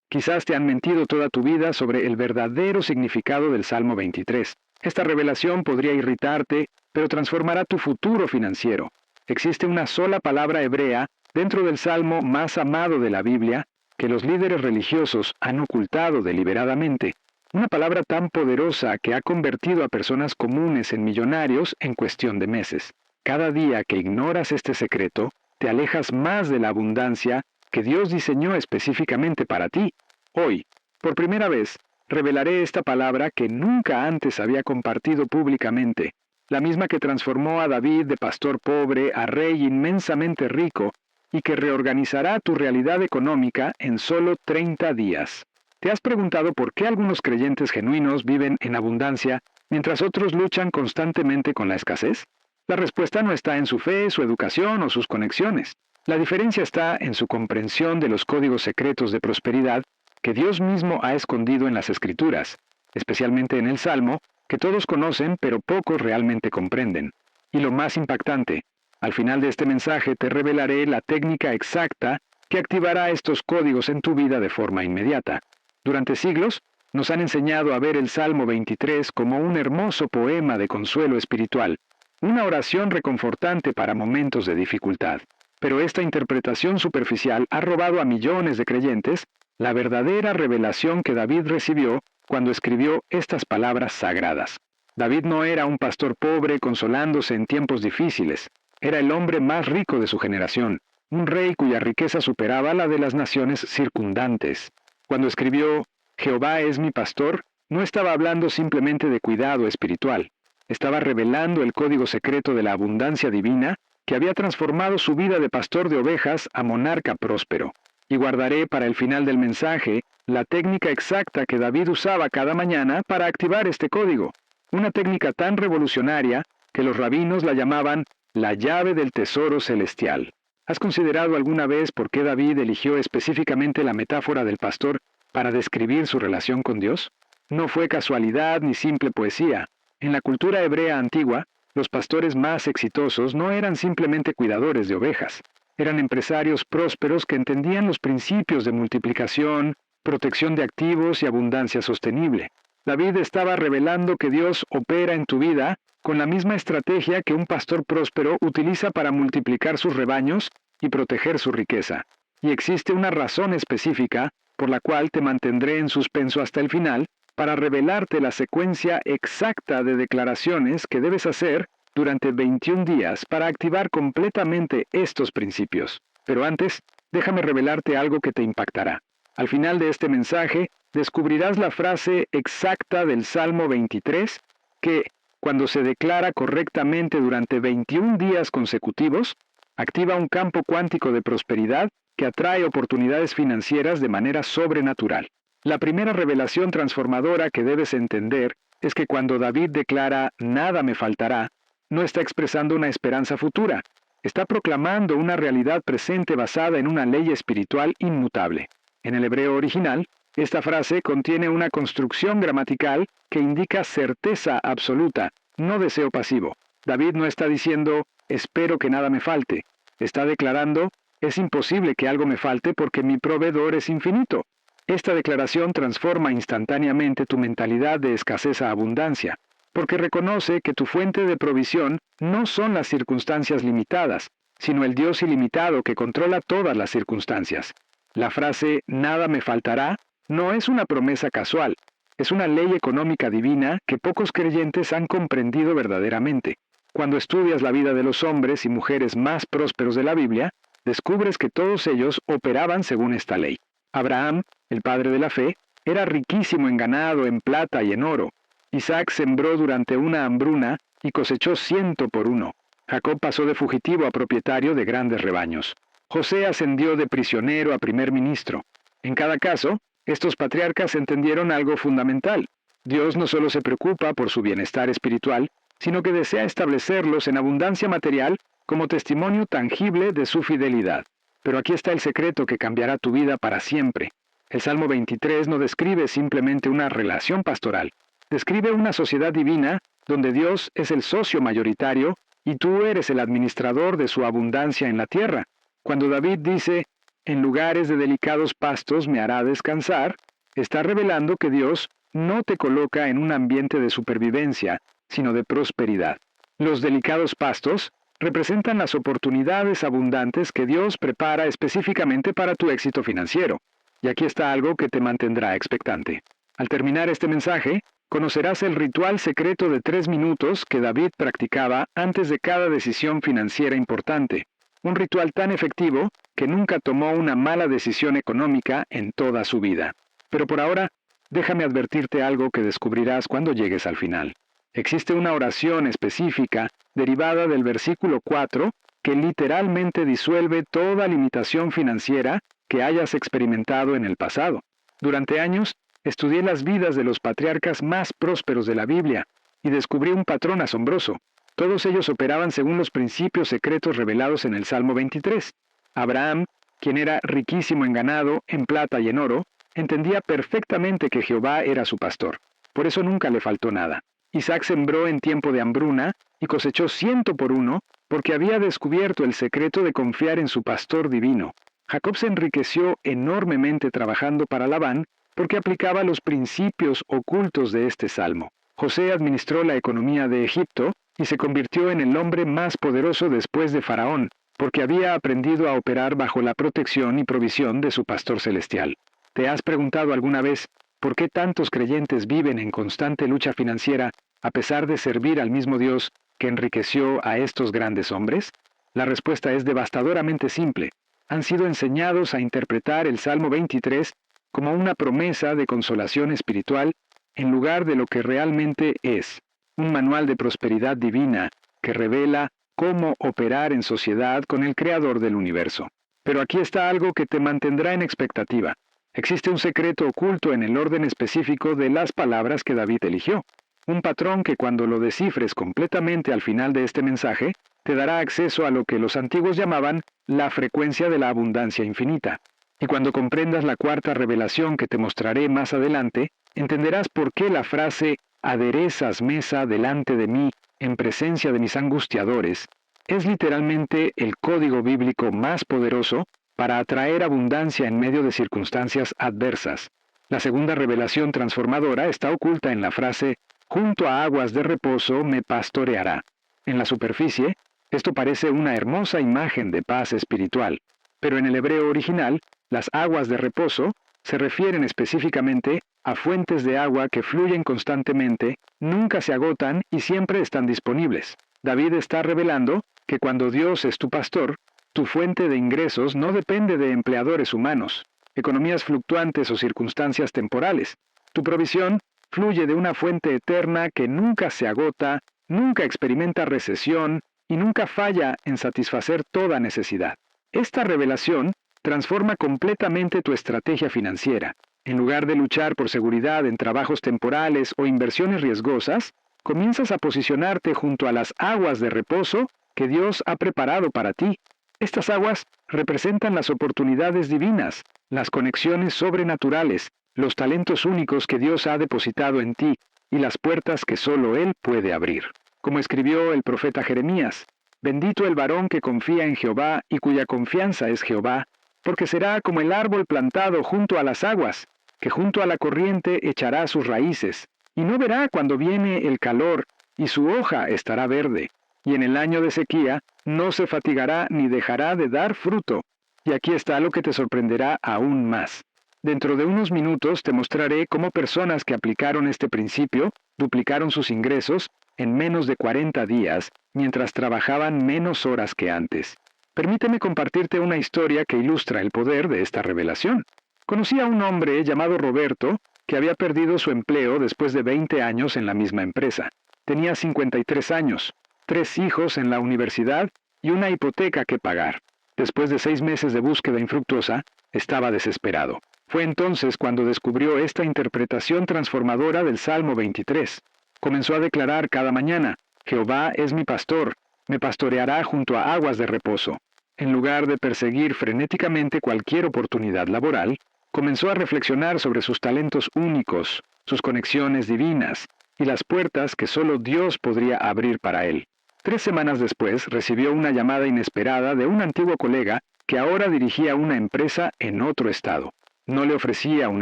Quizás te han mentido toda tu vida sobre el verdadero significado del Salmo 23. Esta revelación podría irritarte, pero transformará tu futuro financiero. Existe una sola palabra hebrea dentro del Salmo más amado de la Biblia que los líderes religiosos han ocultado deliberadamente. Una palabra tan poderosa que ha convertido a personas comunes en millonarios en cuestión de meses. Cada día que ignoras este secreto, te alejas más de la abundancia que Dios diseñó específicamente para ti. Hoy, por primera vez, revelaré esta palabra que nunca antes había compartido públicamente, la misma que transformó a David de pastor pobre a rey inmensamente rico y que reorganizará tu realidad económica en solo 30 días. ¿Te has preguntado por qué algunos creyentes genuinos viven en abundancia mientras otros luchan constantemente con la escasez? La respuesta no está en su fe, su educación o sus conexiones. La diferencia está en su comprensión de los códigos secretos de prosperidad que Dios mismo ha escondido en las Escrituras, especialmente en el Salmo, que todos conocen pero pocos realmente comprenden. Y lo más impactante, al final de este mensaje te revelaré la técnica exacta que activará estos códigos en tu vida de forma inmediata. Durante siglos, nos han enseñado a ver el Salmo 23 como un hermoso poema de consuelo espiritual, una oración reconfortante para momentos de dificultad. Pero esta interpretación superficial ha robado a millones de creyentes la verdadera revelación que David recibió cuando escribió estas palabras sagradas. David no era un pastor pobre consolándose en tiempos difíciles. Era el hombre más rico de su generación, un rey cuya riqueza superaba la de las naciones circundantes. Cuando escribió, Jehová es mi pastor, no estaba hablando simplemente de cuidado espiritual. Estaba revelando el código secreto de la abundancia divina que había transformado su vida de pastor de ovejas a monarca próspero. Y guardaré para el final del mensaje la técnica exacta que David usaba cada mañana para activar este código. Una técnica tan revolucionaria que los rabinos la llamaban la llave del tesoro celestial. ¿Has considerado alguna vez por qué David eligió específicamente la metáfora del pastor para describir su relación con Dios? No fue casualidad ni simple poesía. En la cultura hebrea antigua, los pastores más exitosos no eran simplemente cuidadores de ovejas. Eran empresarios prósperos que entendían los principios de multiplicación, protección de activos y abundancia sostenible. David estaba revelando que Dios opera en tu vida con la misma estrategia que un pastor próspero utiliza para multiplicar sus rebaños y proteger su riqueza. Y existe una razón específica por la cual te mantendré en suspenso hasta el final para revelarte la secuencia exacta de declaraciones que debes hacer durante 21 días para activar completamente estos principios. Pero antes, déjame revelarte algo que te impactará. Al final de este mensaje, descubrirás la frase exacta del Salmo 23 que, cuando se declara correctamente durante 21 días consecutivos, activa un campo cuántico de prosperidad que atrae oportunidades financieras de manera sobrenatural. La primera revelación transformadora que debes entender es que cuando David declara «nada me faltará», no está expresando una esperanza futura, está proclamando una realidad presente basada en una ley espiritual inmutable. En el hebreo original, esta frase contiene una construcción gramatical que indica certeza absoluta, no deseo pasivo. David no está diciendo, espero que nada me falte. Está declarando, es imposible que algo me falte porque mi proveedor es infinito. Esta declaración transforma instantáneamente tu mentalidad de escasez a abundancia, porque reconoce que tu fuente de provisión no son las circunstancias limitadas, sino el Dios ilimitado que controla todas las circunstancias. La frase «nada me faltará» no es una promesa casual, es una ley económica divina que pocos creyentes han comprendido verdaderamente. Cuando estudias la vida de los hombres y mujeres más prósperos de la Biblia, descubres que todos ellos operaban según esta ley. Abraham, el padre de la fe, era riquísimo en ganado, en plata y en oro. Isaac sembró durante una hambruna y cosechó 100 por uno. Jacob pasó de fugitivo a propietario de grandes rebaños. José ascendió de prisionero a primer ministro. En cada caso, estos patriarcas entendieron algo fundamental. Dios no solo se preocupa por su bienestar espiritual, sino que desea establecerlos en abundancia material como testimonio tangible de su fidelidad. Pero aquí está el secreto que cambiará tu vida para siempre. El Salmo 23 no describe simplemente una relación pastoral. Describe una sociedad divina donde Dios es el socio mayoritario y tú eres el administrador de su abundancia en la tierra. Cuando David dice, En lugares de delicados pastos me hará descansar, está revelando que Dios no te coloca en un ambiente de supervivencia, sino de prosperidad. Los delicados pastos representan las oportunidades abundantes que Dios prepara específicamente para tu éxito financiero. Y aquí está algo que te mantendrá expectante. Al terminar este mensaje, conocerás el ritual secreto de 3 minutos que David practicaba antes de cada decisión financiera importante. Un ritual tan efectivo que nunca tomó una mala decisión económica en toda su vida. Pero por ahora, déjame advertirte algo que descubrirás cuando llegues al final. Existe una oración específica derivada del versículo 4 que literalmente disuelve toda limitación financiera que hayas experimentado en el pasado. Durante años, estudié las vidas de los patriarcas más prósperos de la Biblia y descubrí un patrón asombroso. Todos ellos operaban según los principios secretos revelados en el Salmo 23. Abraham, quien era riquísimo en ganado, en plata y en oro, entendía perfectamente que Jehová era su pastor. Por eso nunca le faltó nada. Isaac sembró en tiempo de hambruna y cosechó 100 por 1 porque había descubierto el secreto de confiar en su pastor divino. Jacob se enriqueció enormemente trabajando para Labán porque aplicaba los principios ocultos de este salmo. José administró la economía de Egipto y se convirtió en el hombre más poderoso después de Faraón, porque había aprendido a operar bajo la protección y provisión de su pastor celestial. ¿Te has preguntado alguna vez por qué tantos creyentes viven en constante lucha financiera a pesar de servir al mismo Dios que enriqueció a estos grandes hombres? La respuesta es devastadoramente simple. Han sido enseñados a interpretar el Salmo 23 como una promesa de consolación espiritual en lugar de lo que realmente es, un manual de prosperidad divina que revela cómo operar en sociedad con el Creador del universo. Pero aquí está algo que te mantendrá en expectativa. Existe un secreto oculto en el orden específico de las palabras que David eligió. Un patrón que cuando lo descifres completamente al final de este mensaje, te dará acceso a lo que los antiguos llamaban la frecuencia de la abundancia infinita. Y cuando comprendas la cuarta revelación que te mostraré más adelante, entenderás por qué la frase «aderezas mesa delante de mí en presencia de mis angustiadores» es literalmente el código bíblico más poderoso para atraer abundancia en medio de circunstancias adversas. La segunda revelación transformadora está oculta en la frase «junto a aguas de reposo me pastoreará». En la superficie, esto parece una hermosa imagen de paz espiritual, pero en el hebreo original, las aguas de reposo se refieren específicamente a fuentes de agua que fluyen constantemente, nunca se agotan y siempre están disponibles. David está revelando que cuando Dios es tu pastor, tu fuente de ingresos no depende de empleadores humanos, economías fluctuantes o circunstancias temporales. Tu provisión fluye de una fuente eterna que nunca se agota, nunca experimenta recesión y nunca falla en satisfacer toda necesidad. Esta revelación transforma completamente tu estrategia financiera. En lugar de luchar por seguridad en trabajos temporales o inversiones riesgosas, comienzas a posicionarte junto a las aguas de reposo que Dios ha preparado para ti. Estas aguas representan las oportunidades divinas, las conexiones sobrenaturales, los talentos únicos que Dios ha depositado en ti y las puertas que solo Él puede abrir. Como escribió el profeta Jeremías, «Bendito el varón que confía en Jehová y cuya confianza es Jehová, porque será como el árbol plantado junto a las aguas, que junto a la corriente echará sus raíces, y no verá cuando viene el calor, y su hoja estará verde, y en el año de sequía no se fatigará ni dejará de dar fruto». Y aquí está lo que te sorprenderá aún más. Dentro de unos minutos te mostraré cómo personas que aplicaron este principio duplicaron sus ingresos en menos de 40 días, mientras trabajaban menos horas que antes. Permíteme compartirte una historia que ilustra el poder de esta revelación. Conocí a un hombre llamado Roberto que había perdido su empleo después de 20 años en la misma empresa. Tenía 53 años, 3 hijos en la universidad y una hipoteca que pagar. Después de 6 meses de búsqueda infructuosa, estaba desesperado. Fue entonces cuando descubrió esta interpretación transformadora del Salmo 23. Comenzó a declarar cada mañana: «Jehová es mi pastor, me pastoreará junto a aguas de reposo». En lugar de perseguir frenéticamente cualquier oportunidad laboral, comenzó a reflexionar sobre sus talentos únicos, sus conexiones divinas y las puertas que solo Dios podría abrir para él. 3 semanas después recibió una llamada inesperada de un antiguo colega que ahora dirigía una empresa en otro estado. No le ofrecía un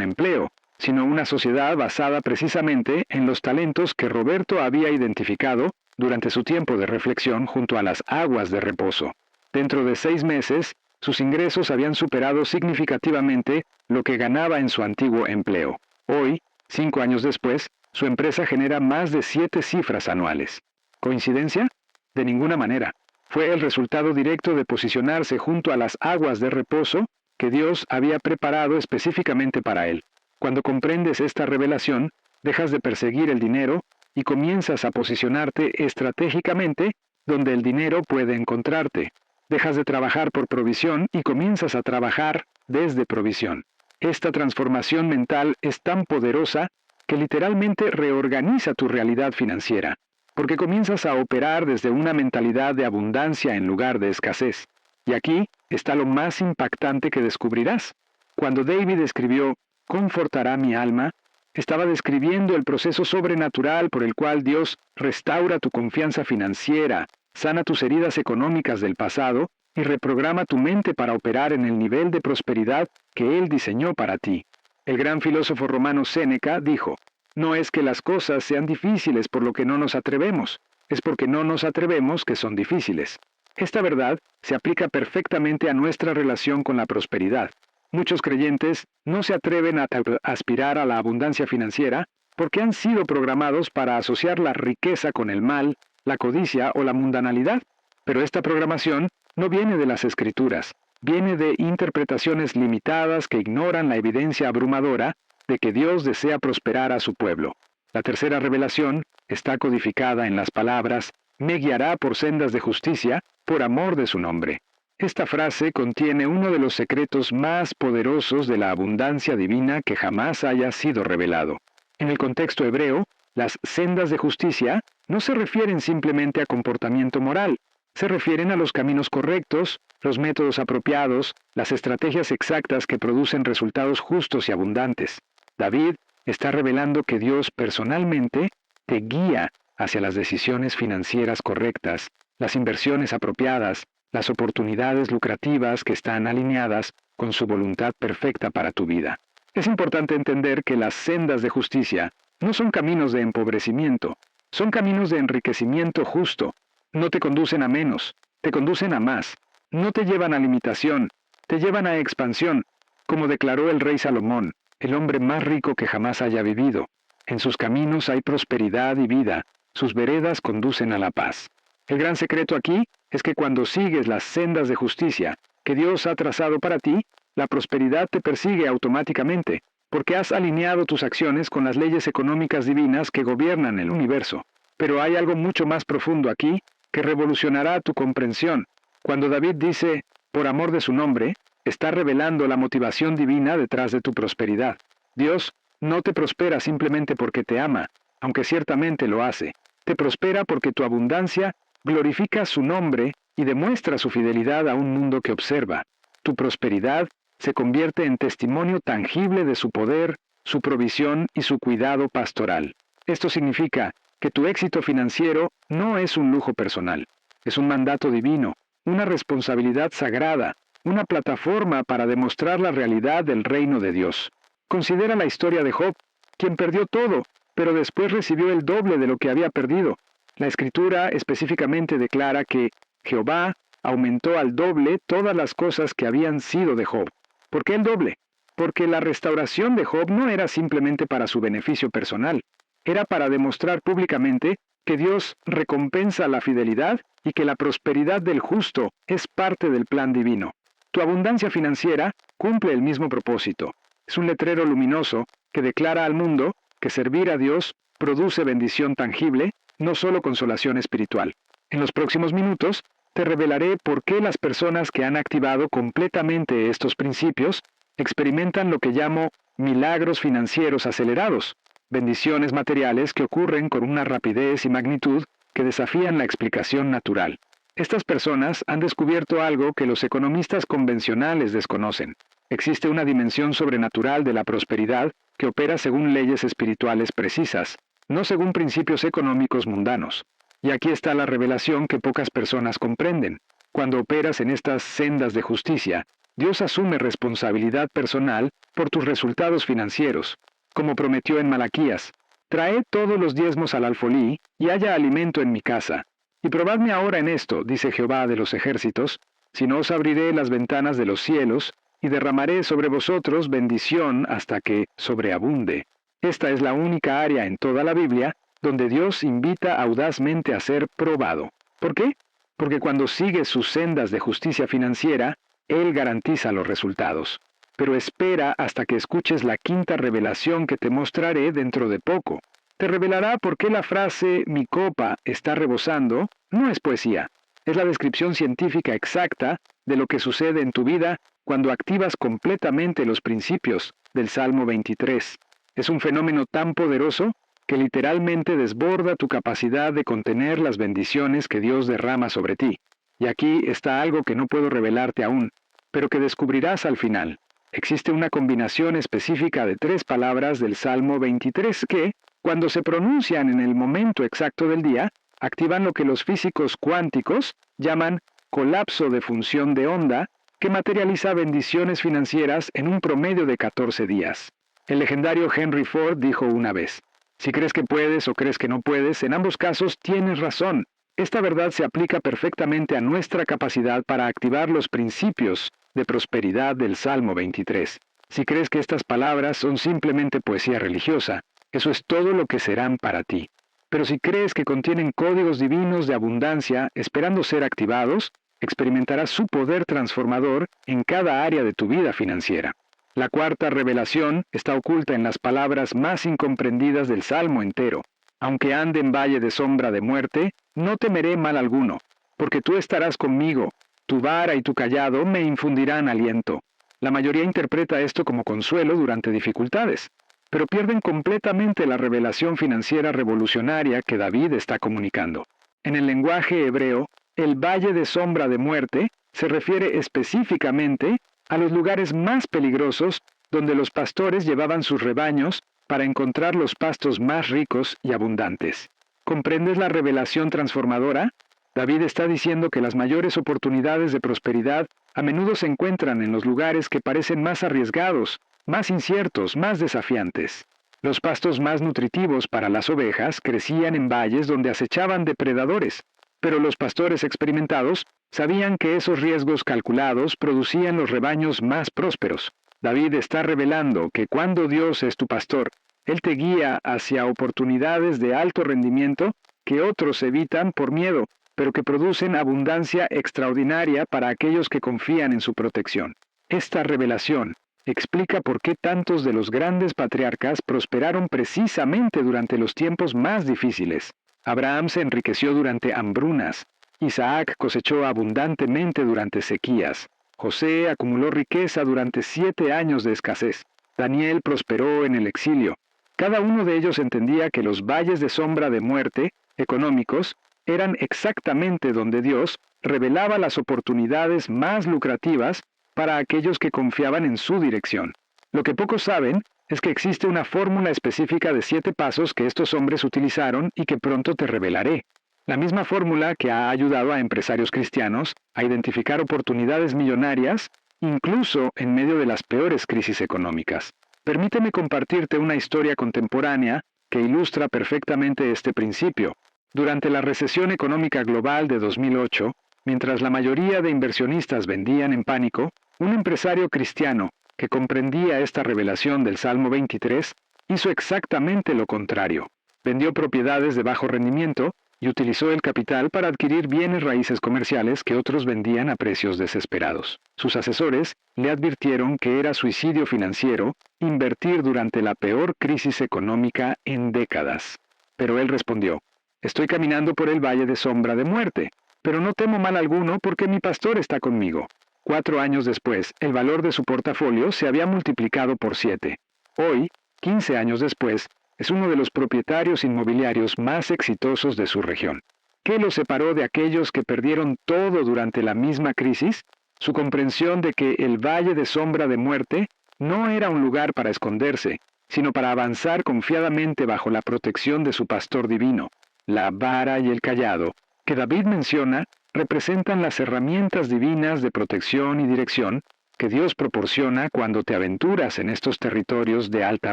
empleo, sino una sociedad basada precisamente en los talentos que Roberto había identificado durante su tiempo de reflexión junto a las aguas de reposo. Dentro de 6 meses, sus ingresos habían superado significativamente lo que ganaba en su antiguo empleo. Hoy, 5 años después, su empresa genera más de 7 cifras anuales. ¿Coincidencia? De ninguna manera. Fue el resultado directo de posicionarse junto a las aguas de reposo que Dios había preparado específicamente para él. Cuando comprendes esta revelación, dejas de perseguir el dinero y comienzas a posicionarte estratégicamente donde el dinero puede encontrarte. Dejas de trabajar por provisión y comienzas a trabajar desde provisión. Esta transformación mental es tan poderosa que literalmente reorganiza tu realidad financiera, porque comienzas a operar desde una mentalidad de abundancia en lugar de escasez. Y aquí está lo más impactante que descubrirás. Cuando David escribió «Confortará mi alma», estaba describiendo el proceso sobrenatural por el cual Dios restaura tu confianza financiera, sana tus heridas económicas del pasado y reprograma tu mente para operar en el nivel de prosperidad que Él diseñó para ti. El gran filósofo romano Séneca dijo, «No es que las cosas sean difíciles por lo que no nos atrevemos, es porque no nos atrevemos que son difíciles». Esta verdad se aplica perfectamente a nuestra relación con la prosperidad. Muchos creyentes no se atreven a aspirar a la abundancia financiera porque han sido programados para asociar la riqueza con el mal, la codicia o la mundanalidad. Pero esta programación no viene de las Escrituras, viene de interpretaciones limitadas que ignoran la evidencia abrumadora de que Dios desea prosperar a su pueblo. La tercera revelación está codificada en las palabras, «Me guiará por sendas de justicia, por amor de su nombre». Esta frase contiene uno de los secretos más poderosos de la abundancia divina que jamás haya sido revelado. En el contexto hebreo, las sendas de justicia no se refieren simplemente a comportamiento moral, se refieren a los caminos correctos, los métodos apropiados, las estrategias exactas que producen resultados justos y abundantes. David está revelando que Dios personalmente te guía hacia las decisiones financieras correctas, las inversiones apropiadas, las oportunidades lucrativas que están alineadas con su voluntad perfecta para tu vida. Es importante entender que las sendas de justicia no son caminos de empobrecimiento, son caminos de enriquecimiento justo. No te conducen a menos, te conducen a más. No te llevan a limitación, te llevan a expansión, como declaró el rey Salomón, el hombre más rico que jamás haya vivido. En sus caminos hay prosperidad y vida, sus veredas conducen a la paz. El gran secreto aquí es que cuando sigues las sendas de justicia que Dios ha trazado para ti, la prosperidad te persigue automáticamente, porque has alineado tus acciones con las leyes económicas divinas que gobiernan el universo. Pero hay algo mucho más profundo aquí que revolucionará tu comprensión. Cuando David dice, por amor de su nombre, está revelando la motivación divina detrás de tu prosperidad. Dios no te prospera simplemente porque te ama, aunque ciertamente lo hace. Te prospera porque tu abundancia glorifica su nombre y demuestra su fidelidad a un mundo que observa. Tu prosperidad se convierte en testimonio tangible de su poder, su provisión y su cuidado pastoral. Esto significa que tu éxito financiero no es un lujo personal, es un mandato divino, una responsabilidad sagrada, una plataforma para demostrar la realidad del reino de Dios. Considera la historia de Job, quien perdió todo, pero después recibió el doble de lo que había perdido. La Escritura específicamente declara que Jehová aumentó al doble todas las cosas que habían sido de Job. ¿Por qué el doble? Porque la restauración de Job no era simplemente para su beneficio personal, era para demostrar públicamente que Dios recompensa la fidelidad y que la prosperidad del justo es parte del plan divino. Tu abundancia financiera cumple el mismo propósito. Es un letrero luminoso que declara al mundo que servir a Dios produce bendición tangible, no solo consolación espiritual. En los próximos minutos, te revelaré por qué las personas que han activado completamente estos principios experimentan lo que llamo milagros financieros acelerados, bendiciones materiales que ocurren con una rapidez y magnitud que desafían la explicación natural. Estas personas han descubierto algo que los economistas convencionales desconocen. Existe una dimensión sobrenatural de la prosperidad que opera según leyes espirituales precisas, no según principios económicos mundanos. Y aquí está la revelación que pocas personas comprenden. Cuando operas en estas sendas de justicia, Dios asume responsabilidad personal por tus resultados financieros, como prometió en Malaquías: «Traed todos los diezmos al alfolí, y haya alimento en mi casa. Y probadme ahora en esto, dice Jehová de los ejércitos, si no os abriré las ventanas de los cielos, y derramaré sobre vosotros bendición hasta que sobreabunde». Esta es la única área en toda la Biblia donde Dios invita audazmente a ser probado. ¿Por qué? Porque cuando sigues sus sendas de justicia financiera, Él garantiza los resultados. Pero espera hasta que escuches la quinta revelación que te mostraré dentro de poco. Te revelará por qué la frase «mi copa está rebosando» no es poesía. Es la descripción científica exacta de lo que sucede en tu vida cuando activas completamente los principios del Salmo 23. Es un fenómeno tan poderoso que literalmente desborda tu capacidad de contener las bendiciones que Dios derrama sobre ti. Y aquí está algo que no puedo revelarte aún, pero que descubrirás al final. Existe una combinación específica de 3 palabras del Salmo 23 que, cuando se pronuncian en el momento exacto del día, activan lo que los físicos cuánticos llaman colapso de función de onda, que materializa bendiciones financieras en un promedio de 14 días. El legendario Henry Ford dijo una vez: «Si crees que puedes o crees que no puedes, en ambos casos tienes razón. Esta verdad se aplica perfectamente a nuestra capacidad para activar los principios de prosperidad del Salmo 23. Si crees que estas palabras son simplemente poesía religiosa, eso es todo lo que serán para ti. Pero si crees que contienen códigos divinos de abundancia esperando ser activados, experimentarás su poder transformador en cada área de tu vida financiera». La cuarta revelación está oculta en las palabras más incomprendidas del Salmo entero. «Aunque ande en valle de sombra de muerte, no temeré mal alguno, porque tú estarás conmigo, tu vara y tu cayado me infundirán aliento». La mayoría interpreta esto como consuelo durante dificultades, pero pierden completamente la revelación financiera revolucionaria que David está comunicando. En el lenguaje hebreo, el valle de sombra de muerte se refiere específicamente a los lugares más peligrosos donde los pastores llevaban sus rebaños para encontrar los pastos más ricos y abundantes. ¿Comprendes la revelación transformadora? David está diciendo que las mayores oportunidades de prosperidad a menudo se encuentran en los lugares que parecen más arriesgados, más inciertos, más desafiantes. Los pastos más nutritivos para las ovejas crecían en valles donde acechaban depredadores, pero los pastores experimentados sabían que esos riesgos calculados producían los rebaños más prósperos. David está revelando que cuando Dios es tu pastor, Él te guía hacia oportunidades de alto rendimiento que otros evitan por miedo, pero que producen abundancia extraordinaria para aquellos que confían en su protección. Esta revelación explica por qué tantos de los grandes patriarcas prosperaron precisamente durante los tiempos más difíciles. Abraham se enriqueció durante hambrunas. Isaac cosechó abundantemente durante sequías. José acumuló riqueza durante 7 años de escasez. Daniel prosperó en el exilio. Cada uno de ellos entendía que los valles de sombra de muerte, económicos, eran exactamente donde Dios revelaba las oportunidades más lucrativas para aquellos que confiaban en su dirección. Lo que pocos saben es que existe una fórmula específica de 7 pasos que estos hombres utilizaron y que pronto te revelaré. La misma fórmula que ha ayudado a empresarios cristianos a identificar oportunidades millonarias, incluso en medio de las peores crisis económicas. Permíteme compartirte una historia contemporánea que ilustra perfectamente este principio. Durante la recesión económica global de 2008, mientras la mayoría de inversionistas vendían en pánico, un empresario cristiano que comprendía esta revelación del Salmo 23 hizo exactamente lo contrario. Vendió propiedades de bajo rendimiento y utilizó el capital para adquirir bienes raíces comerciales que otros vendían a precios desesperados. Sus asesores le advirtieron que era suicidio financiero invertir durante la peor crisis económica en décadas. Pero él respondió: «Estoy caminando por el valle de sombra de muerte, pero no temo mal alguno porque mi pastor está conmigo». 4 años después, el valor de su portafolio se había multiplicado por 7. Hoy, 15 años después, es uno de los propietarios inmobiliarios más exitosos de su región. ¿Qué lo separó de aquellos que perdieron todo durante la misma crisis? Su comprensión de que el valle de sombra de muerte no era un lugar para esconderse, sino para avanzar confiadamente bajo la protección de su pastor divino. La vara y el cayado, que David menciona, representan las herramientas divinas de protección y dirección que Dios proporciona cuando te aventuras en estos territorios de alta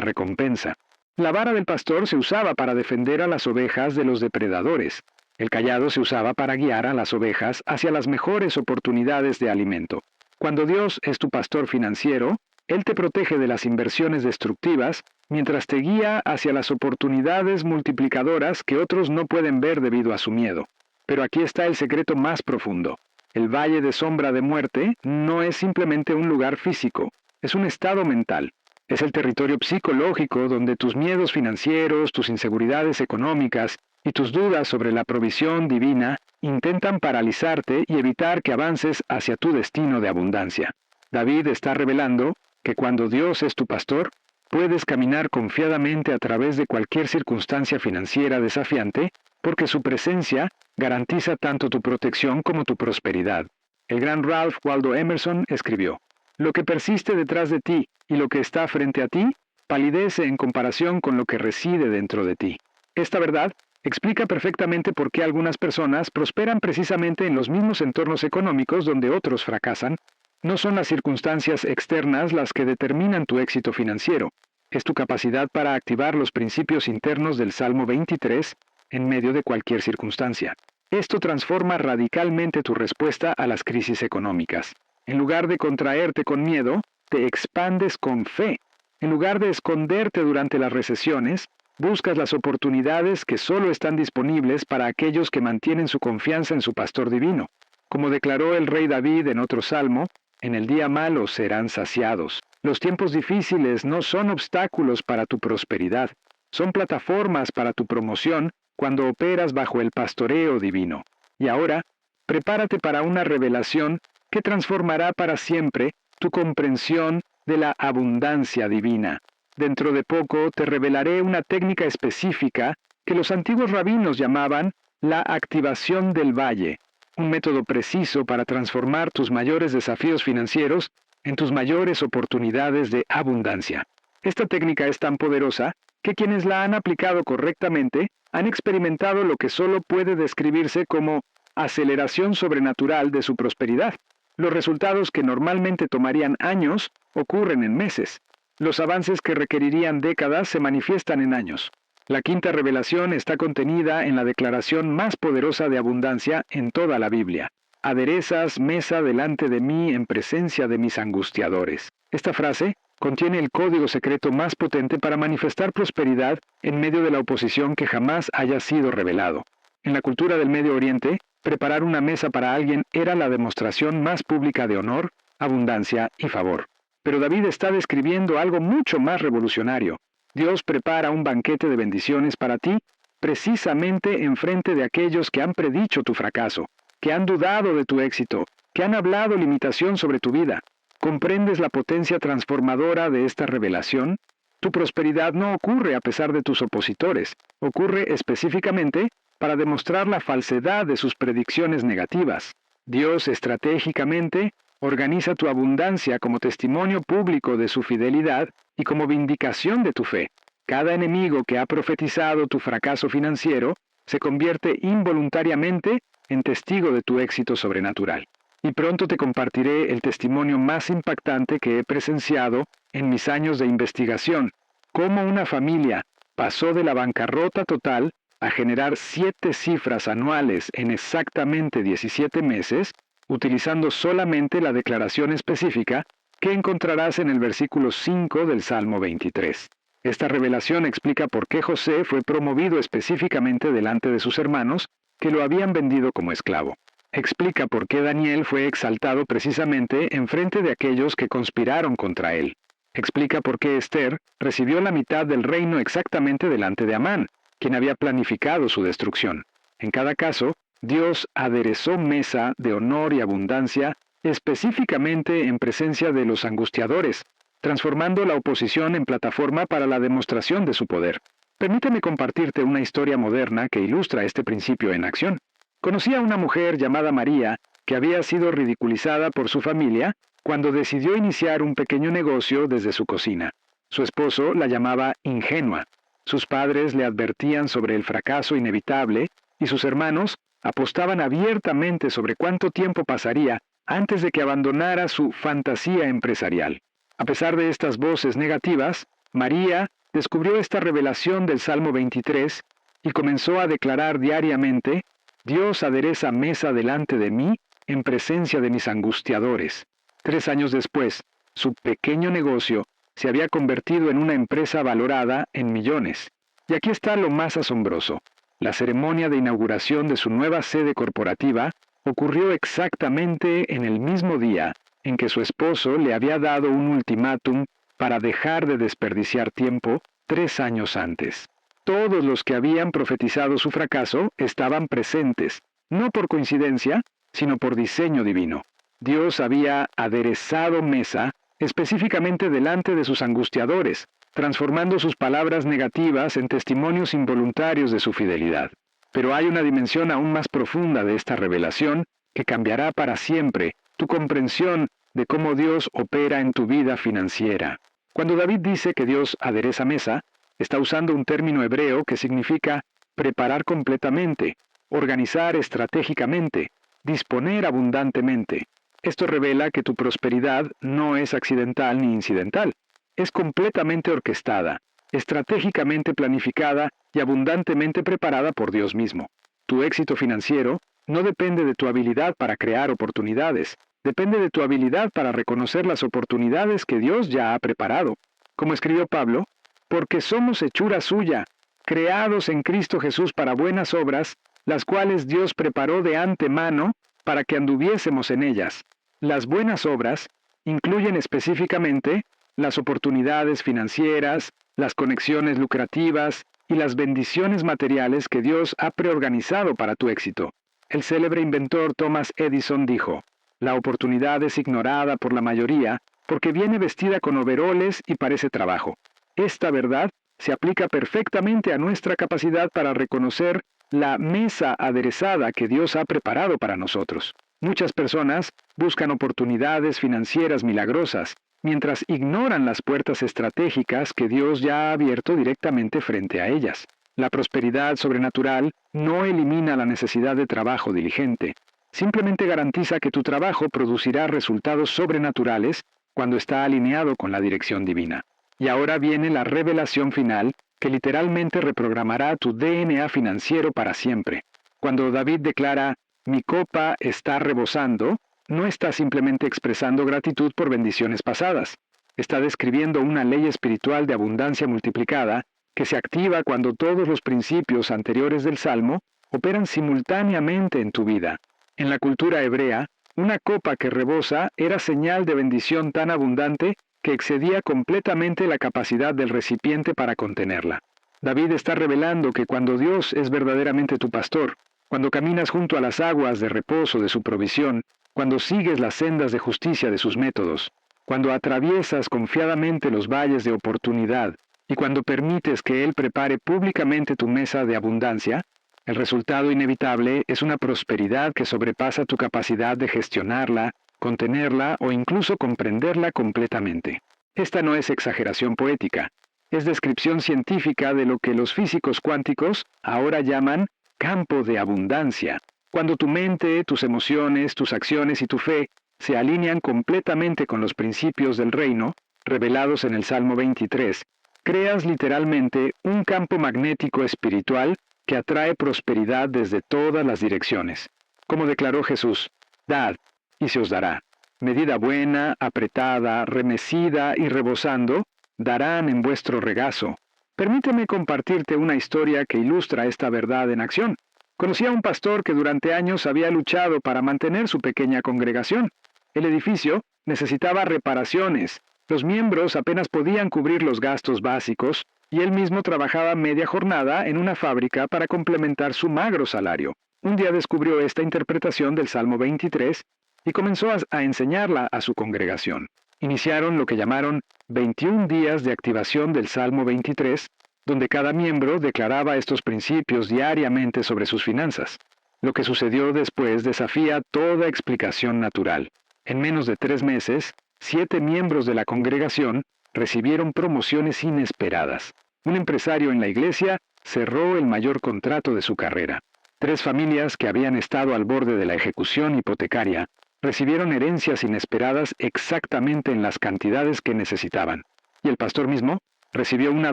recompensa. La vara del pastor se usaba para defender a las ovejas de los depredadores. El cayado se usaba para guiar a las ovejas hacia las mejores oportunidades de alimento. Cuando Dios es tu pastor financiero, Él te protege de las inversiones destructivas, mientras te guía hacia las oportunidades multiplicadoras que otros no pueden ver debido a su miedo. Pero aquí está el secreto más profundo. El valle de sombra de muerte no es simplemente un lugar físico, es un estado mental. Es el territorio psicológico donde tus miedos financieros, tus inseguridades económicas y tus dudas sobre la provisión divina intentan paralizarte y evitar que avances hacia tu destino de abundancia. David está revelando que cuando Dios es tu pastor, puedes caminar confiadamente a través de cualquier circunstancia financiera desafiante, porque su presencia garantiza tanto tu protección como tu prosperidad. El gran Ralph Waldo Emerson escribió: «Lo que persiste detrás de ti y lo que está frente a ti, palidece en comparación con lo que reside dentro de ti». Esta verdad explica perfectamente por qué algunas personas prosperan precisamente en los mismos entornos económicos donde otros fracasan. No son las circunstancias externas las que determinan tu éxito financiero. Es tu capacidad para activar los principios internos del Salmo 23 en medio de cualquier circunstancia. Esto transforma radicalmente tu respuesta a las crisis económicas. En lugar de contraerte con miedo, te expandes con fe. En lugar de esconderte durante las recesiones, buscas las oportunidades que solo están disponibles para aquellos que mantienen su confianza en su pastor divino. Como declaró el rey David en otro salmo, en el día malo serán saciados. Los tiempos difíciles no son obstáculos para tu prosperidad, son plataformas para tu promoción cuando operas bajo el pastoreo divino. Y ahora, prepárate para una revelación que transformará para siempre tu comprensión de la abundancia divina. Dentro de poco te revelaré una técnica específica que los antiguos rabinos llamaban la activación del valle, un método preciso para transformar tus mayores desafíos financieros en tus mayores oportunidades de abundancia. Esta técnica es tan poderosa que quienes la han aplicado correctamente han experimentado lo que solo puede describirse como aceleración sobrenatural de su prosperidad. Los resultados que normalmente tomarían años ocurren en meses. Los avances que requerirían décadas se manifiestan en años. La quinta revelación está contenida en la declaración más poderosa de abundancia en toda la Biblia. Aderezas mesa delante de mí en presencia de mis angustiadores. Esta frase contiene el código secreto más potente para manifestar prosperidad en medio de la oposición que jamás haya sido revelado. En la cultura del Medio Oriente, preparar una mesa para alguien era la demostración más pública de honor, abundancia y favor. Pero David está describiendo algo mucho más revolucionario. Dios prepara un banquete de bendiciones para ti, precisamente enfrente de aquellos que han predicho tu fracaso, que han dudado de tu éxito, que han hablado limitación sobre tu vida. ¿Comprendes la potencia transformadora de esta revelación? Tu prosperidad no ocurre a pesar de tus opositores, ocurre específicamente para demostrar la falsedad de sus predicciones negativas. Dios estratégicamente organiza tu abundancia como testimonio público de su fidelidad y como vindicación de tu fe. Cada enemigo que ha profetizado tu fracaso financiero se convierte involuntariamente en testigo de tu éxito sobrenatural. Y pronto te compartiré el testimonio más impactante que he presenciado en mis años de investigación, cómo una familia pasó de la bancarrota total a generar 7 cifras anuales en exactamente 17 meses, utilizando solamente la declaración específica que encontrarás en el versículo 5 del Salmo 23. Esta revelación explica por qué José fue promovido específicamente delante de sus hermanos, que lo habían vendido como esclavo. Explica por qué Daniel fue exaltado precisamente en frente de aquellos que conspiraron contra él. Explica por qué Esther recibió la mitad del reino exactamente delante de Amán, quien había planificado su destrucción. En cada caso, Dios aderezó mesa de honor y abundancia específicamente en presencia de los angustiadores, transformando la oposición en plataforma para la demostración de su poder. Permíteme compartirte una historia moderna que ilustra este principio en acción. Conocí a una mujer llamada María que había sido ridiculizada por su familia cuando decidió iniciar un pequeño negocio desde su cocina. Su esposo la llamaba ingenua. Sus padres le advertían sobre el fracaso inevitable y sus hermanos Apostaban abiertamente sobre cuánto tiempo pasaría antes de que abandonara su fantasía empresarial. A pesar de estas voces negativas, María descubrió esta revelación del Salmo 23 y comenzó a declarar diariamente: Dios adereza mesa delante de mí en presencia de mis angustiadores. 3 años después, su pequeño negocio se había convertido en una empresa valorada en millones. Y aquí está lo más asombroso. La ceremonia de inauguración de su nueva sede corporativa ocurrió exactamente en el mismo día en que su esposo le había dado un ultimátum para dejar de desperdiciar tiempo 3 años antes. Todos los que habían profetizado su fracaso estaban presentes, no por coincidencia, sino por diseño divino. Dios había aderezado mesa específicamente delante de sus angustiadores, transformando sus palabras negativas en testimonios involuntarios de su fidelidad. Pero hay una dimensión aún más profunda de esta revelación que cambiará para siempre tu comprensión de cómo Dios opera en tu vida financiera. Cuando David dice que Dios adereza mesa, está usando un término hebreo que significa preparar completamente, organizar estratégicamente, disponer abundantemente. Esto revela que tu prosperidad no es accidental ni incidental. Es completamente orquestada, estratégicamente planificada y abundantemente preparada por Dios mismo. Tu éxito financiero no depende de tu habilidad para crear oportunidades, depende de tu habilidad para reconocer las oportunidades que Dios ya ha preparado. Como escribió Pablo, porque somos hechura suya, creados en Cristo Jesús para buenas obras, las cuales Dios preparó de antemano para que anduviésemos en ellas. Las buenas obras incluyen específicamente las oportunidades financieras, las conexiones lucrativas y las bendiciones materiales que Dios ha preorganizado para tu éxito. El célebre inventor Thomas Edison dijo: la oportunidad es ignorada por la mayoría porque viene vestida con overoles y parece trabajo. Esta verdad se aplica perfectamente a nuestra capacidad para reconocer la mesa aderezada que Dios ha preparado para nosotros. Muchas personas buscan oportunidades financieras milagrosas, mientras ignoran las puertas estratégicas que Dios ya ha abierto directamente frente a ellas. La prosperidad sobrenatural no elimina la necesidad de trabajo diligente. Simplemente garantiza que tu trabajo producirá resultados sobrenaturales cuando está alineado con la dirección divina. Y ahora viene la revelación final que literalmente reprogramará tu DNA financiero para siempre. Cuando David declara: mi copa está rebosando, no está simplemente expresando gratitud por bendiciones pasadas. Está describiendo una ley espiritual de abundancia multiplicada que se activa cuando todos los principios anteriores del Salmo operan simultáneamente en tu vida. En la cultura hebrea, una copa que rebosa era señal de bendición tan abundante que excedía completamente la capacidad del recipiente para contenerla. David está revelando que cuando Dios es verdaderamente tu pastor, cuando caminas junto a las aguas de reposo de su provisión, cuando sigues las sendas de justicia de sus métodos, cuando atraviesas confiadamente los valles de oportunidad y cuando permites que Él prepare públicamente tu mesa de abundancia, el resultado inevitable es una prosperidad que sobrepasa tu capacidad de gestionarla, contenerla o incluso comprenderla completamente. Esta no es exageración poética, es descripción científica de lo que los físicos cuánticos ahora llaman campo de abundancia. Cuando tu mente, tus emociones, tus acciones y tu fe se alinean completamente con los principios del reino, revelados en el Salmo 23, creas literalmente un campo magnético espiritual que atrae prosperidad desde todas las direcciones. Como declaró Jesús: dad, y se os dará. Medida buena, apretada, remecida y rebosando, darán en vuestro regazo. Permíteme compartirte una historia que ilustra esta verdad en acción. Conocí a un pastor que durante años había luchado para mantener su pequeña congregación. El edificio necesitaba reparaciones, los miembros apenas podían cubrir los gastos básicos, y él mismo trabajaba media jornada en una fábrica para complementar su magro salario. Un día descubrió esta interpretación del Salmo 23 y comenzó a enseñarla a su congregación. Iniciaron lo que llamaron 21 días de activación del Salmo 23, donde cada miembro declaraba estos principios diariamente sobre sus finanzas. Lo que sucedió después desafía toda explicación natural. En menos de 3 meses, 7 miembros de la congregación recibieron promociones inesperadas. Un empresario en la iglesia cerró el mayor contrato de su carrera. 3 familias que habían estado al borde de la ejecución hipotecaria recibieron herencias inesperadas exactamente en las cantidades que necesitaban. Y el pastor mismo recibió una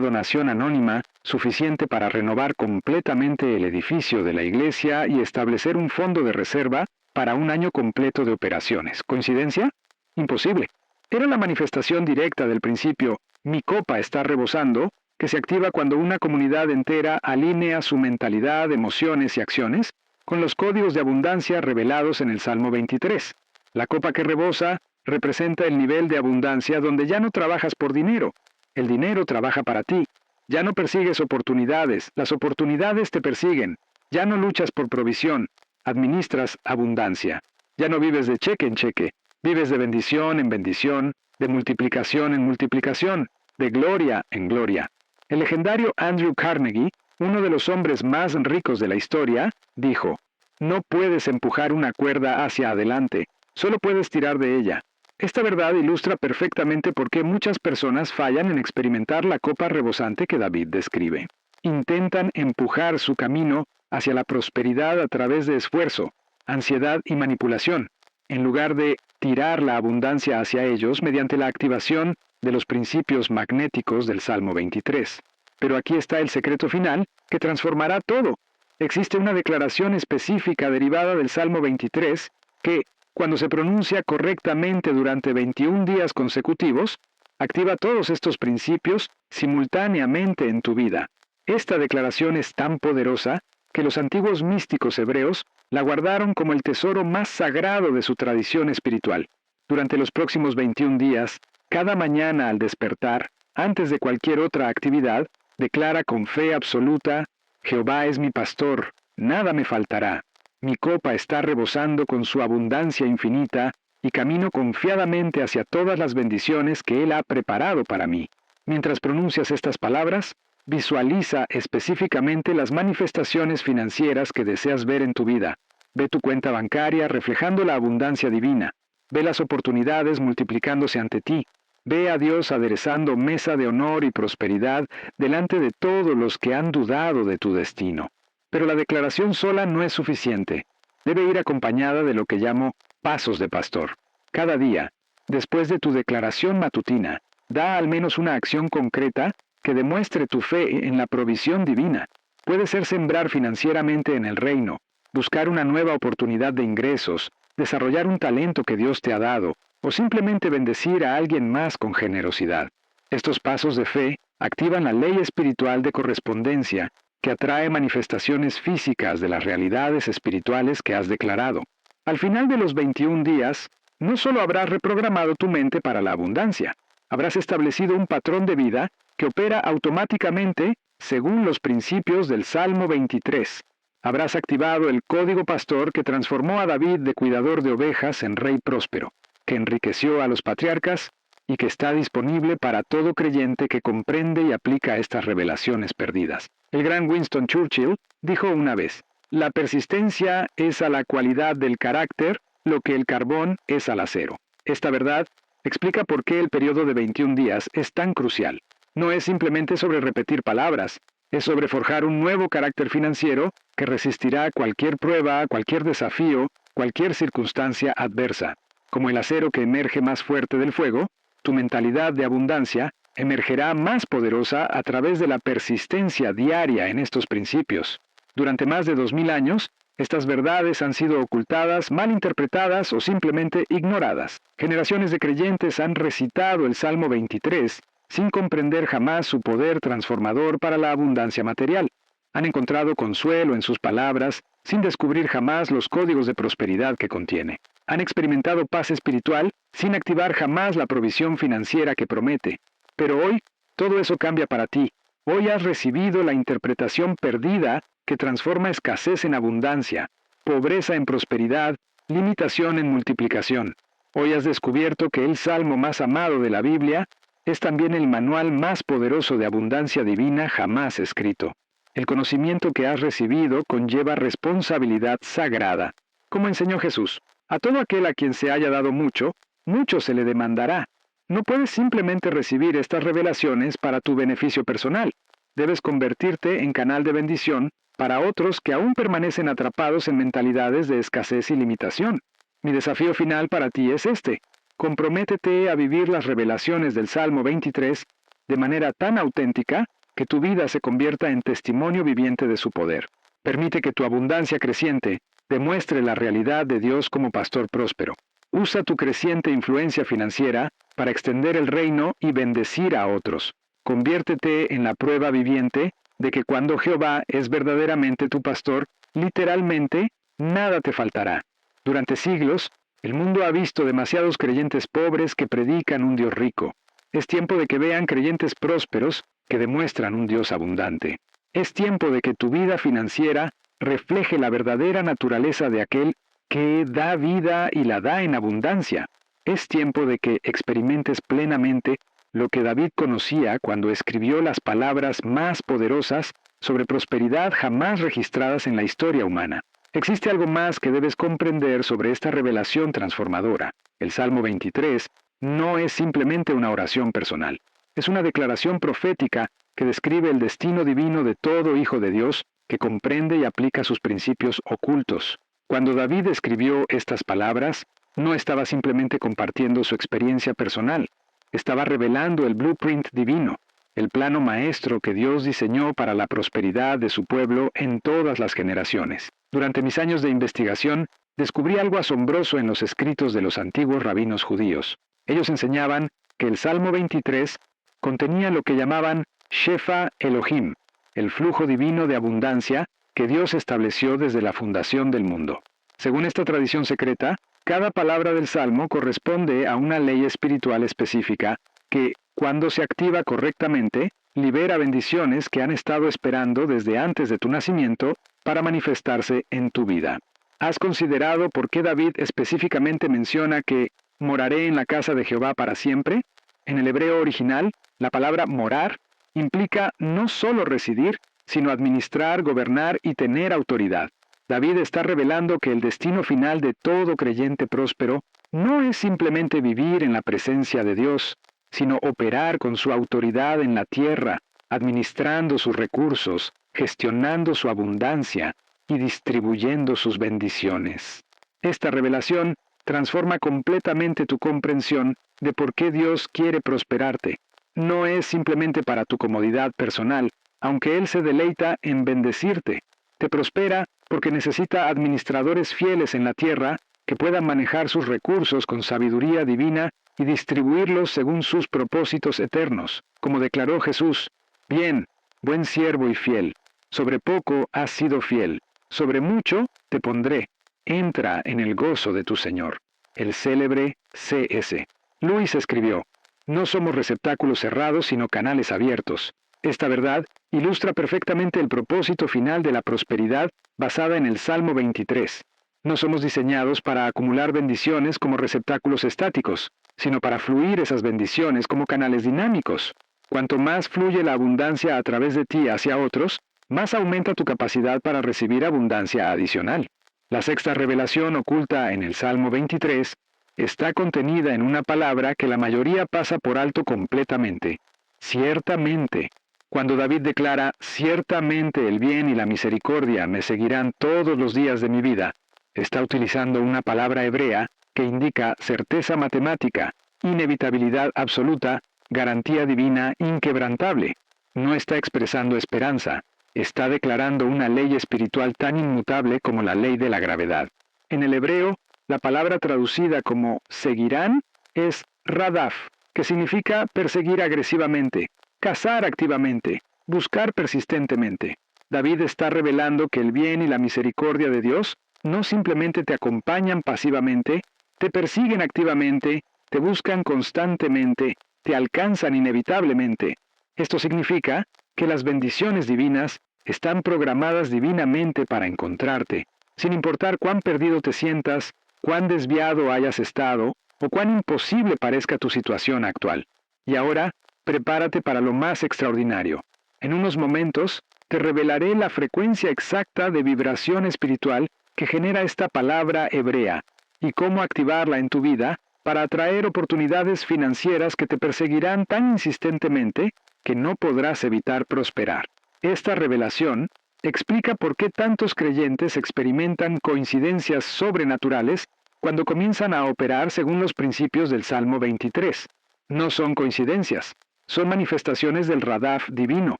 donación anónima suficiente para renovar completamente el edificio de la iglesia y establecer un fondo de reserva para un año completo de operaciones. ¿Coincidencia? Imposible. Era la manifestación directa del principio "mi copa está rebosando", que se activa cuando una comunidad entera alinea su mentalidad, emociones y acciones con los códigos de abundancia revelados en el Salmo 23. La copa que rebosa representa el nivel de abundancia donde ya no trabajas por dinero. El dinero trabaja para ti. Ya no persigues oportunidades, las oportunidades te persiguen. Ya no luchas por provisión, administras abundancia. Ya no vives de cheque en cheque, vives de bendición en bendición, de multiplicación en multiplicación, de gloria en gloria. El legendario Andrew Carnegie, uno de los hombres más ricos de la historia, dijo: "No puedes empujar una cuerda hacia adelante, solo puedes tirar de ella". Esta verdad ilustra perfectamente por qué muchas personas fallan en experimentar la copa rebosante que David describe. Intentan empujar su camino hacia la prosperidad a través de esfuerzo, ansiedad y manipulación, en lugar de tirar la abundancia hacia ellos mediante la activación de los principios magnéticos del Salmo 23. Pero aquí está el secreto final que transformará todo. Existe una declaración específica derivada del Salmo 23 que, cuando se pronuncia correctamente durante 21 días consecutivos, activa todos estos principios simultáneamente en tu vida. Esta declaración es tan poderosa que los antiguos místicos hebreos la guardaron como el tesoro más sagrado de su tradición espiritual. Durante los próximos 21 días, cada mañana al despertar, antes de cualquier otra actividad, declara con fe absoluta: "Jehová es mi pastor, nada me faltará. Mi copa está rebosando con su abundancia infinita, y camino confiadamente hacia todas las bendiciones que Él ha preparado para mí". Mientras pronuncias estas palabras, visualiza específicamente las manifestaciones financieras que deseas ver en tu vida. Ve tu cuenta bancaria reflejando la abundancia divina. Ve las oportunidades multiplicándose ante ti. Ve a Dios aderezando mesa de honor y prosperidad delante de todos los que han dudado de tu destino. Pero la declaración sola no es suficiente. Debe ir acompañada de lo que llamo pasos de pastor. Cada día, después de tu declaración matutina, da al menos una acción concreta que demuestre tu fe en la provisión divina. Puede ser sembrar financieramente en el reino, buscar una nueva oportunidad de ingresos, desarrollar un talento que Dios te ha dado, o simplemente bendecir a alguien más con generosidad. Estos pasos de fe activan la ley espiritual de correspondencia que atrae manifestaciones físicas de las realidades espirituales que has declarado. Al final de los 21 días, no solo habrás reprogramado tu mente para la abundancia, habrás establecido un patrón de vida que opera automáticamente según los principios del Salmo 23. Habrás activado el código pastor que transformó a David de cuidador de ovejas en rey próspero, que enriqueció a los patriarcas y que está disponible para todo creyente que comprende y aplica estas revelaciones perdidas. El gran Winston Churchill dijo una vez: "La persistencia es a la cualidad del carácter lo que el carbón es al acero". Esta verdad explica por qué el periodo de 21 días es tan crucial. No es simplemente sobre repetir palabras, es sobre forjar un nuevo carácter financiero que resistirá cualquier prueba, cualquier desafío, cualquier circunstancia adversa. Como el acero que emerge más fuerte del fuego, tu mentalidad de abundancia emergerá más poderosa a través de la persistencia diaria en estos principios. Durante más de 2000 años, estas verdades han sido ocultadas, malinterpretadas o simplemente ignoradas. Generaciones de creyentes han recitado el Salmo 23 sin comprender jamás su poder transformador para la abundancia material. Han encontrado consuelo en sus palabras sin descubrir jamás los códigos de prosperidad que contiene. Han experimentado paz espiritual sin activar jamás la provisión financiera que promete. Pero hoy, todo eso cambia para ti. Hoy has recibido la interpretación perdida que transforma escasez en abundancia, pobreza en prosperidad, limitación en multiplicación. Hoy has descubierto que el salmo más amado de la Biblia es también el manual más poderoso de abundancia divina jamás escrito. El conocimiento que has recibido conlleva responsabilidad sagrada. Como enseñó Jesús, a todo aquel a quien se haya dado mucho, mucho se le demandará. No puedes simplemente recibir estas revelaciones para tu beneficio personal. Debes convertirte en canal de bendición para otros que aún permanecen atrapados en mentalidades de escasez y limitación. Mi desafío final para ti es este. Comprométete a vivir las revelaciones del Salmo 23 de manera tan auténtica que tu vida se convierta en testimonio viviente de su poder. Permite que tu abundancia creciente demuestre la realidad de Dios como pastor próspero. Usa tu creciente influencia financiera para extender el reino y bendecir a otros. Conviértete en la prueba viviente de que cuando Jehová es verdaderamente tu pastor, literalmente, nada te faltará. Durante siglos, el mundo ha visto demasiados creyentes pobres que predican un Dios rico. Es tiempo de que vean creyentes prósperos que demuestran un Dios abundante. Es tiempo de que tu vida financiera refleje la verdadera naturaleza de aquel que da vida y la da en abundancia. Es tiempo de que experimentes plenamente lo que David conocía cuando escribió las palabras más poderosas sobre prosperidad jamás registradas en la historia humana. Existe algo más que debes comprender sobre esta revelación transformadora. El Salmo 23 no es simplemente una oración personal. Es una declaración profética que describe el destino divino de todo hijo de Dios que comprende y aplica sus principios ocultos. Cuando David escribió estas palabras, no estaba simplemente compartiendo su experiencia personal. Estaba revelando el blueprint divino, el plano maestro que Dios diseñó para la prosperidad de su pueblo en todas las generaciones. Durante mis años de investigación, descubrí algo asombroso en los escritos de los antiguos rabinos judíos. Ellos enseñaban que el Salmo 23 contenía lo que llamaban Shefa Elohim, el flujo divino de abundancia que Dios estableció desde la fundación del mundo. Según esta tradición secreta, cada palabra del Salmo corresponde a una ley espiritual específica que, cuando se activa correctamente, libera bendiciones que han estado esperando desde antes de tu nacimiento para manifestarse en tu vida. ¿Has considerado por qué David específicamente menciona que moraré en la casa de Jehová para siempre? En el hebreo original, la palabra morar implica no solo residir, sino administrar, gobernar y tener autoridad. David está revelando que el destino final de todo creyente próspero no es simplemente vivir en la presencia de Dios, sino operar con su autoridad en la tierra, administrando sus recursos, gestionando su abundancia y distribuyendo sus bendiciones. Esta revelación transforma completamente tu comprensión de por qué Dios quiere prosperarte. No es simplemente para tu comodidad personal, aunque Él se deleita en bendecirte. Te prospera porque necesita administradores fieles en la tierra que puedan manejar sus recursos con sabiduría divina y distribuirlos según sus propósitos eternos. Como declaró Jesús: «Bien, buen siervo y fiel, sobre poco has sido fiel, sobre mucho te pondré, entra en el gozo de tu Señor». El célebre C.S. Lewis escribió: «No somos receptáculos cerrados, sino canales abiertos». Esta verdad ilustra perfectamente el propósito final de la prosperidad basada en el Salmo 23. No somos diseñados para acumular bendiciones como receptáculos estáticos, sino para fluir esas bendiciones como canales dinámicos. Cuanto más fluye la abundancia a través de ti hacia otros, más aumenta tu capacidad para recibir abundancia adicional. La sexta revelación oculta en el Salmo 23 está contenida en una palabra que la mayoría pasa por alto completamente: ciertamente. Cuando David declara: «Ciertamente el bien y la misericordia me seguirán todos los días de mi vida», está utilizando una palabra hebrea que indica certeza matemática, inevitabilidad absoluta, garantía divina inquebrantable. No está expresando esperanza, está declarando una ley espiritual tan inmutable como la ley de la gravedad. En el hebreo, la palabra traducida como seguirán es radaf, que significa perseguir agresivamente, cazar activamente, buscar persistentemente. David está revelando que el bien y la misericordia de Dios no simplemente te acompañan pasivamente, te persiguen activamente, te buscan constantemente, te alcanzan inevitablemente. Esto significa que las bendiciones divinas están programadas divinamente para encontrarte, sin importar cuán perdido te sientas, cuán desviado hayas estado o cuán imposible parezca tu situación actual. Y ahora, prepárate para lo más extraordinario. En unos momentos, te revelaré la frecuencia exacta de vibración espiritual que genera esta palabra hebrea y cómo activarla en tu vida para atraer oportunidades financieras que te perseguirán tan insistentemente que no podrás evitar prosperar. Esta revelación explica por qué tantos creyentes experimentan coincidencias sobrenaturales cuando comienzan a operar según los principios del Salmo 23. No son coincidencias, son manifestaciones del Radaf divino,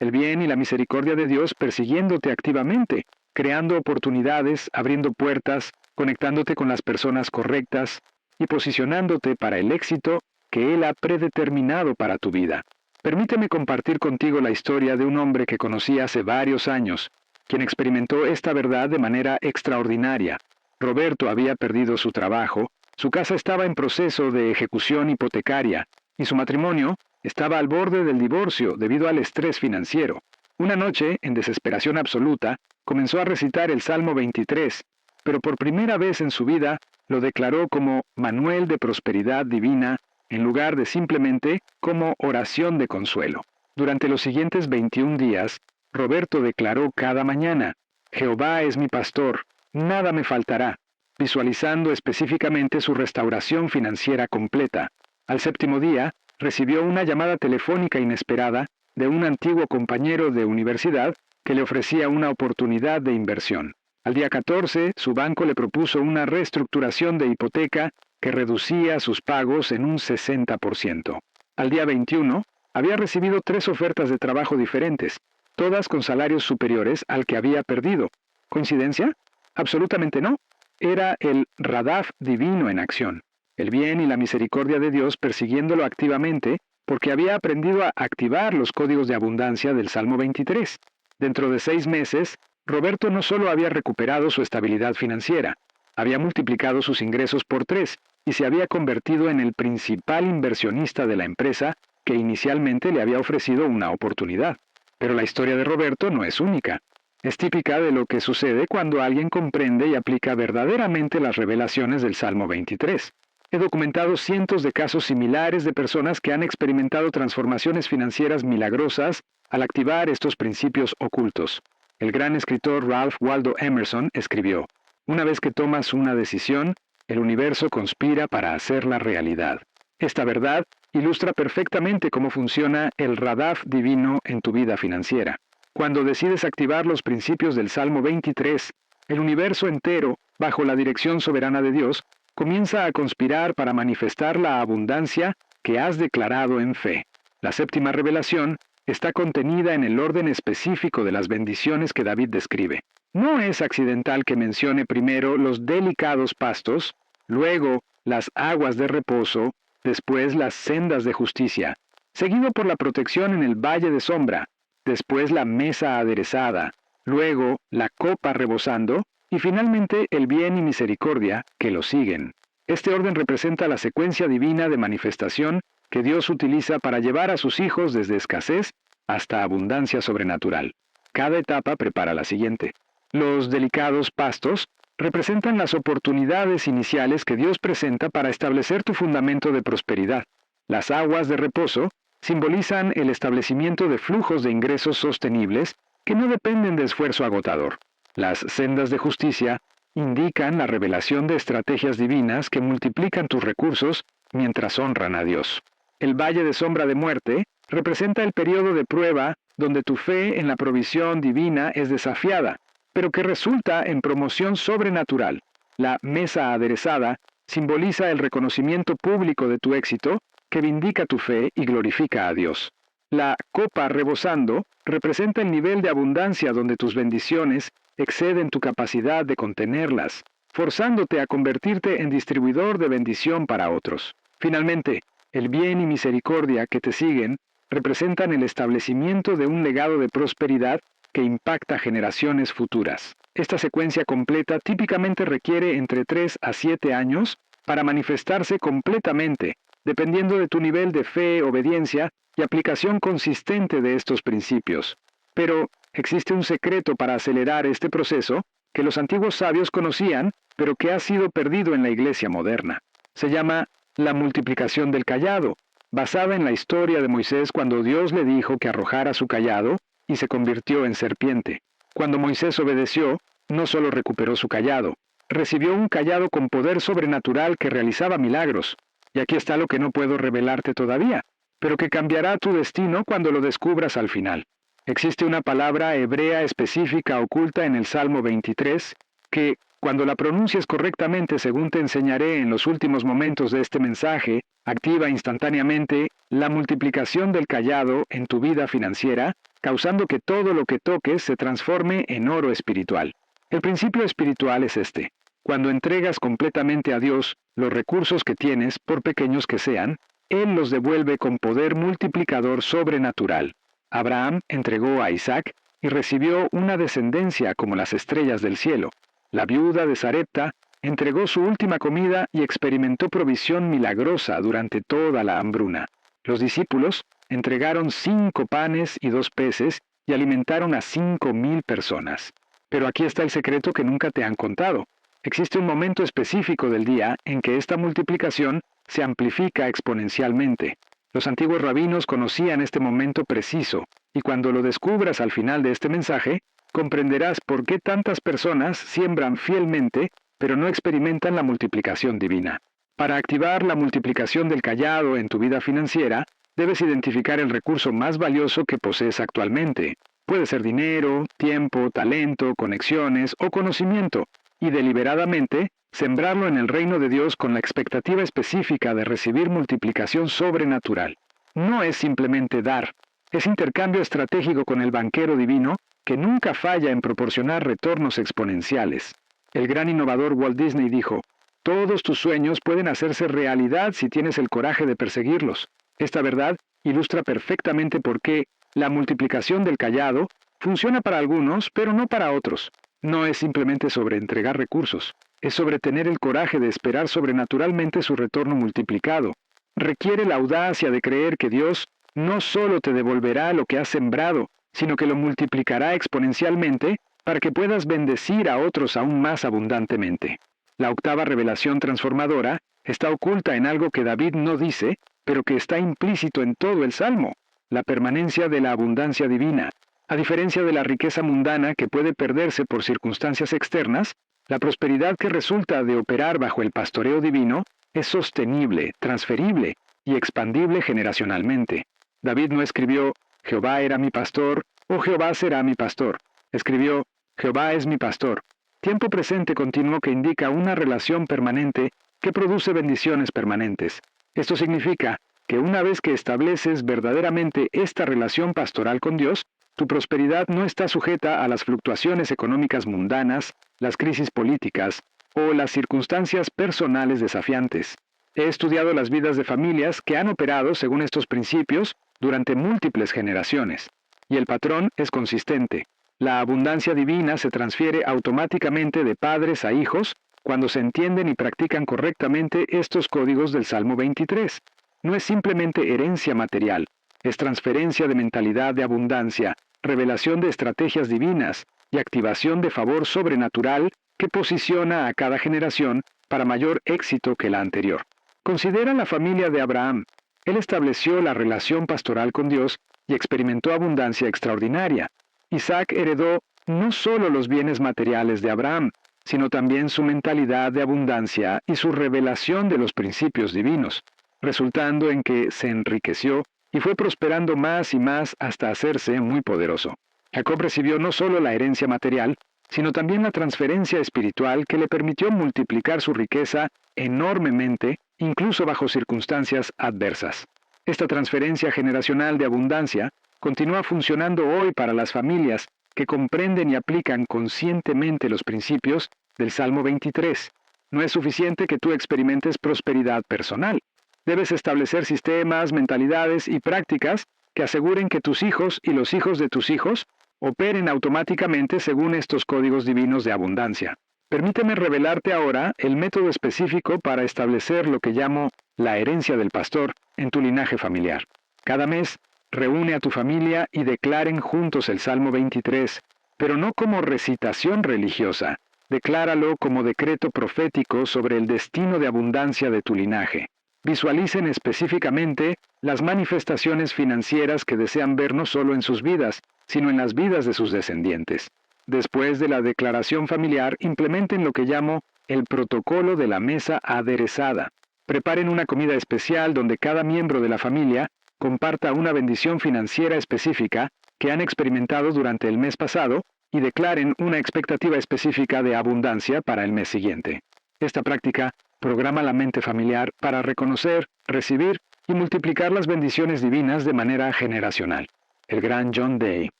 el bien y la misericordia de Dios persiguiéndote activamente, creando oportunidades, abriendo puertas, conectándote con las personas correctas y posicionándote para el éxito que Él ha predeterminado para tu vida. Permíteme compartir contigo la historia de un hombre que conocí hace varios años, quien experimentó esta verdad de manera extraordinaria. Roberto había perdido su trabajo, su casa estaba en proceso de ejecución hipotecaria, y su matrimonio estaba al borde del divorcio debido al estrés financiero. Una noche, en desesperación absoluta, comenzó a recitar el Salmo 23, pero por primera vez en su vida lo declaró como manual de prosperidad divina, en lugar de simplemente como oración de consuelo. Durante los siguientes 21 días, Roberto declaró cada mañana, «Jehová es mi pastor, nada me faltará», visualizando específicamente su restauración financiera completa. Al séptimo día, recibió una llamada telefónica inesperada de un antiguo compañero de universidad que le ofrecía una oportunidad de inversión. Al día 14, su banco le propuso una reestructuración de hipoteca que reducía sus pagos en un 60%. Al día 21, había recibido 3 ofertas de trabajo diferentes, todas con salarios superiores al que había perdido. ¿Coincidencia? Absolutamente no. Era el Radaf divino en acción, el bien y la misericordia de Dios persiguiéndolo activamente porque había aprendido a activar los códigos de abundancia del Salmo 23. Dentro de 6 meses, Roberto no solo había recuperado su estabilidad financiera, había multiplicado sus ingresos por 3 y se había convertido en el principal inversionista de la empresa que inicialmente le había ofrecido una oportunidad. Pero la historia de Roberto no es única. Es típica de lo que sucede cuando alguien comprende y aplica verdaderamente las revelaciones del Salmo 23. He documentado cientos de casos similares de personas que han experimentado transformaciones financieras milagrosas al activar estos principios ocultos. El gran escritor Ralph Waldo Emerson escribió, «Una vez que tomas una decisión, el universo conspira para hacerla realidad». Esta verdad ilustra perfectamente cómo funciona el Radaf divino en tu vida financiera. Cuando decides activar los principios del Salmo 23, el universo entero, bajo la dirección soberana de Dios, comienza a conspirar para manifestar la abundancia que has declarado en fe. La séptima revelación está contenida en el orden específico de las bendiciones que David describe. No es accidental que mencione primero los delicados pastos, luego las aguas de reposo, después las sendas de justicia, seguido por la protección en el valle de sombra, después la mesa aderezada, luego la copa rebosando, y finalmente el bien y misericordia que lo siguen. Este orden representa la secuencia divina de manifestación que Dios utiliza para llevar a sus hijos desde escasez hasta abundancia sobrenatural. Cada etapa prepara la siguiente. Los delicados pastos representan las oportunidades iniciales que Dios presenta para establecer tu fundamento de prosperidad. Las aguas de reposo simbolizan el establecimiento de flujos de ingresos sostenibles que no dependen de esfuerzo agotador. Las sendas de justicia indican la revelación de estrategias divinas que multiplican tus recursos mientras honran a Dios. El valle de sombra de muerte representa el periodo de prueba donde tu fe en la provisión divina es desafiada, pero que resulta en promoción sobrenatural. La mesa aderezada simboliza el reconocimiento público de tu éxito que vindica tu fe y glorifica a Dios. La copa rebosando representa el nivel de abundancia donde tus bendiciones exceden tu capacidad de contenerlas, forzándote a convertirte en distribuidor de bendición para otros. Finalmente, el bien y misericordia que te siguen representan el establecimiento de un legado de prosperidad que impacta generaciones futuras. Esta secuencia completa típicamente requiere entre 3 a 7 años para manifestarse completamente, dependiendo de tu nivel de fe, obediencia y aplicación consistente de estos principios. Pero existe un secreto para acelerar este proceso que los antiguos sabios conocían, pero que ha sido perdido en la iglesia moderna. Se llama la multiplicación del cayado, basada en la historia de Moisés cuando Dios le dijo que arrojara su cayado y se convirtió en serpiente. Cuando Moisés obedeció, no solo recuperó su cayado, recibió un cayado con poder sobrenatural que realizaba milagros. Y aquí está lo que no puedo revelarte todavía, pero que cambiará tu destino cuando lo descubras al final. Existe una palabra hebrea específica oculta en el Salmo 23 que, cuando la pronuncies correctamente según te enseñaré en los últimos momentos de este mensaje, activa instantáneamente la multiplicación del cayado en tu vida financiera, causando que todo lo que toques se transforme en oro espiritual. El principio espiritual es este. Cuando entregas completamente a Dios los recursos que tienes, por pequeños que sean, Él los devuelve con poder multiplicador sobrenatural. Abraham entregó a Isaac y recibió una descendencia como las estrellas del cielo. La viuda de Sarepta entregó su última comida y experimentó provisión milagrosa durante toda la hambruna. Los discípulos entregaron 5 panes y 2 peces y alimentaron a 5,000 personas. Pero aquí está el secreto que nunca te han contado. Existe un momento específico del día en que esta multiplicación se amplifica exponencialmente. Los antiguos rabinos conocían este momento preciso, y cuando lo descubras al final de este mensaje, comprenderás por qué tantas personas siembran fielmente, pero no experimentan la multiplicación divina. Para activar la multiplicación del cayado en tu vida financiera, debes identificar el recurso más valioso que posees actualmente. Puede ser dinero, tiempo, talento, conexiones o conocimiento, y deliberadamente sembrarlo en el reino de Dios con la expectativa específica de recibir multiplicación sobrenatural. No es simplemente dar, es intercambio estratégico con el banquero divino que nunca falla en proporcionar retornos exponenciales. El gran innovador Walt Disney dijo, «Todos tus sueños pueden hacerse realidad si tienes el coraje de perseguirlos». Esta verdad ilustra perfectamente por qué la multiplicación del cayado funciona para algunos, pero no para otros. No es simplemente sobre entregar recursos, es sobre tener el coraje de esperar sobrenaturalmente su retorno multiplicado. Requiere la audacia de creer que Dios no solo te devolverá lo que has sembrado, sino que lo multiplicará exponencialmente para que puedas bendecir a otros aún más abundantemente. La octava revelación transformadora está oculta en algo que David no dice, pero que está implícito en todo el Salmo, la permanencia de la abundancia divina. A diferencia de la riqueza mundana que puede perderse por circunstancias externas, la prosperidad que resulta de operar bajo el pastoreo divino es sostenible, transferible y expandible generacionalmente. David no escribió, Jehová era mi pastor, o Jehová será mi pastor. Escribió, Jehová es mi pastor. Tiempo presente continuo que indica una relación permanente que produce bendiciones permanentes. Esto significa que una vez que estableces verdaderamente esta relación pastoral con Dios, tu prosperidad no está sujeta a las fluctuaciones económicas mundanas, las crisis políticas o las circunstancias personales desafiantes. He estudiado las vidas de familias que han operado según estos principios durante múltiples generaciones, y el patrón es consistente. La abundancia divina se transfiere automáticamente de padres a hijos cuando se entienden y practican correctamente estos códigos del Salmo 23. No es simplemente herencia material, es transferencia de mentalidad de abundancia, revelación de estrategias divinas y activación de favor sobrenatural que posiciona a cada generación para mayor éxito que la anterior. Considera la familia de Abraham. Él estableció la relación pastoral con Dios y experimentó abundancia extraordinaria. Isaac heredó no solo los bienes materiales de Abraham, sino también su mentalidad de abundancia y su revelación de los principios divinos, resultando en que se enriqueció y fue prosperando más y más hasta hacerse muy poderoso. Jacob recibió no solo la herencia material, sino también la transferencia espiritual que le permitió multiplicar su riqueza enormemente, incluso bajo circunstancias adversas. Esta transferencia generacional de abundancia continúa funcionando hoy para las familias que comprenden y aplican conscientemente los principios del Salmo 23. No es suficiente que tú experimentes prosperidad personal. Debes establecer sistemas, mentalidades y prácticas que aseguren que tus hijos y los hijos de tus hijos operen automáticamente según estos códigos divinos de abundancia. Permíteme revelarte ahora el método específico para establecer lo que llamo la herencia del pastor en tu linaje familiar. Cada mes, reúne a tu familia y declaren juntos el Salmo 23, pero no como recitación religiosa. Decláralo como decreto profético sobre el destino de abundancia de tu linaje. Visualicen específicamente las manifestaciones financieras que desean ver no solo en sus vidas, sino en las vidas de sus descendientes. Después de la declaración familiar, implementen lo que llamo el protocolo de la mesa aderezada. Preparen una comida especial donde cada miembro de la familia comparta una bendición financiera específica que han experimentado durante el mes pasado y declaren una expectativa específica de abundancia para el mes siguiente. Esta práctica programa la mente familiar para reconocer, recibir y multiplicar las bendiciones divinas de manera generacional. El gran John Day.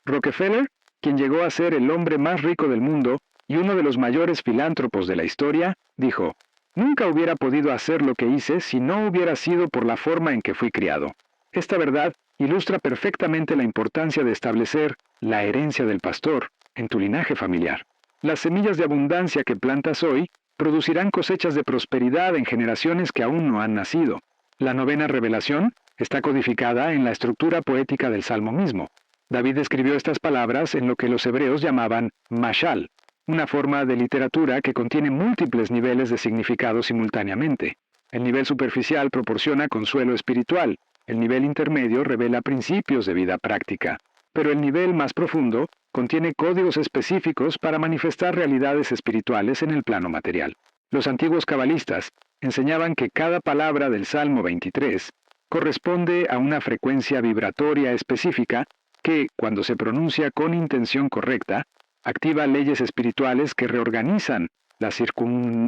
Rockefeller, quien llegó a ser el hombre más rico del mundo y uno de los mayores filántropos de la historia, dijo: «Nunca hubiera podido hacer lo que hice si no hubiera sido por la forma en que fui criado». Esta verdad ilustra perfectamente la importancia de establecer la herencia del pastor en tu linaje familiar. Las semillas de abundancia que plantas hoy producirán cosechas de prosperidad en generaciones que aún no han nacido. La novena revelación está codificada en la estructura poética del Salmo mismo. David escribió estas palabras en lo que los hebreos llamaban mashal, una forma de literatura que contiene múltiples niveles de significado simultáneamente. El nivel superficial proporciona consuelo espiritual, el nivel intermedio revela principios de vida práctica, pero el nivel más profundo contiene códigos específicos para manifestar realidades espirituales en el plano material. Los antiguos cabalistas enseñaban que cada palabra del Salmo 23 corresponde a una frecuencia vibratoria específica que, cuando se pronuncia con intención correcta, activa leyes espirituales que reorganizan las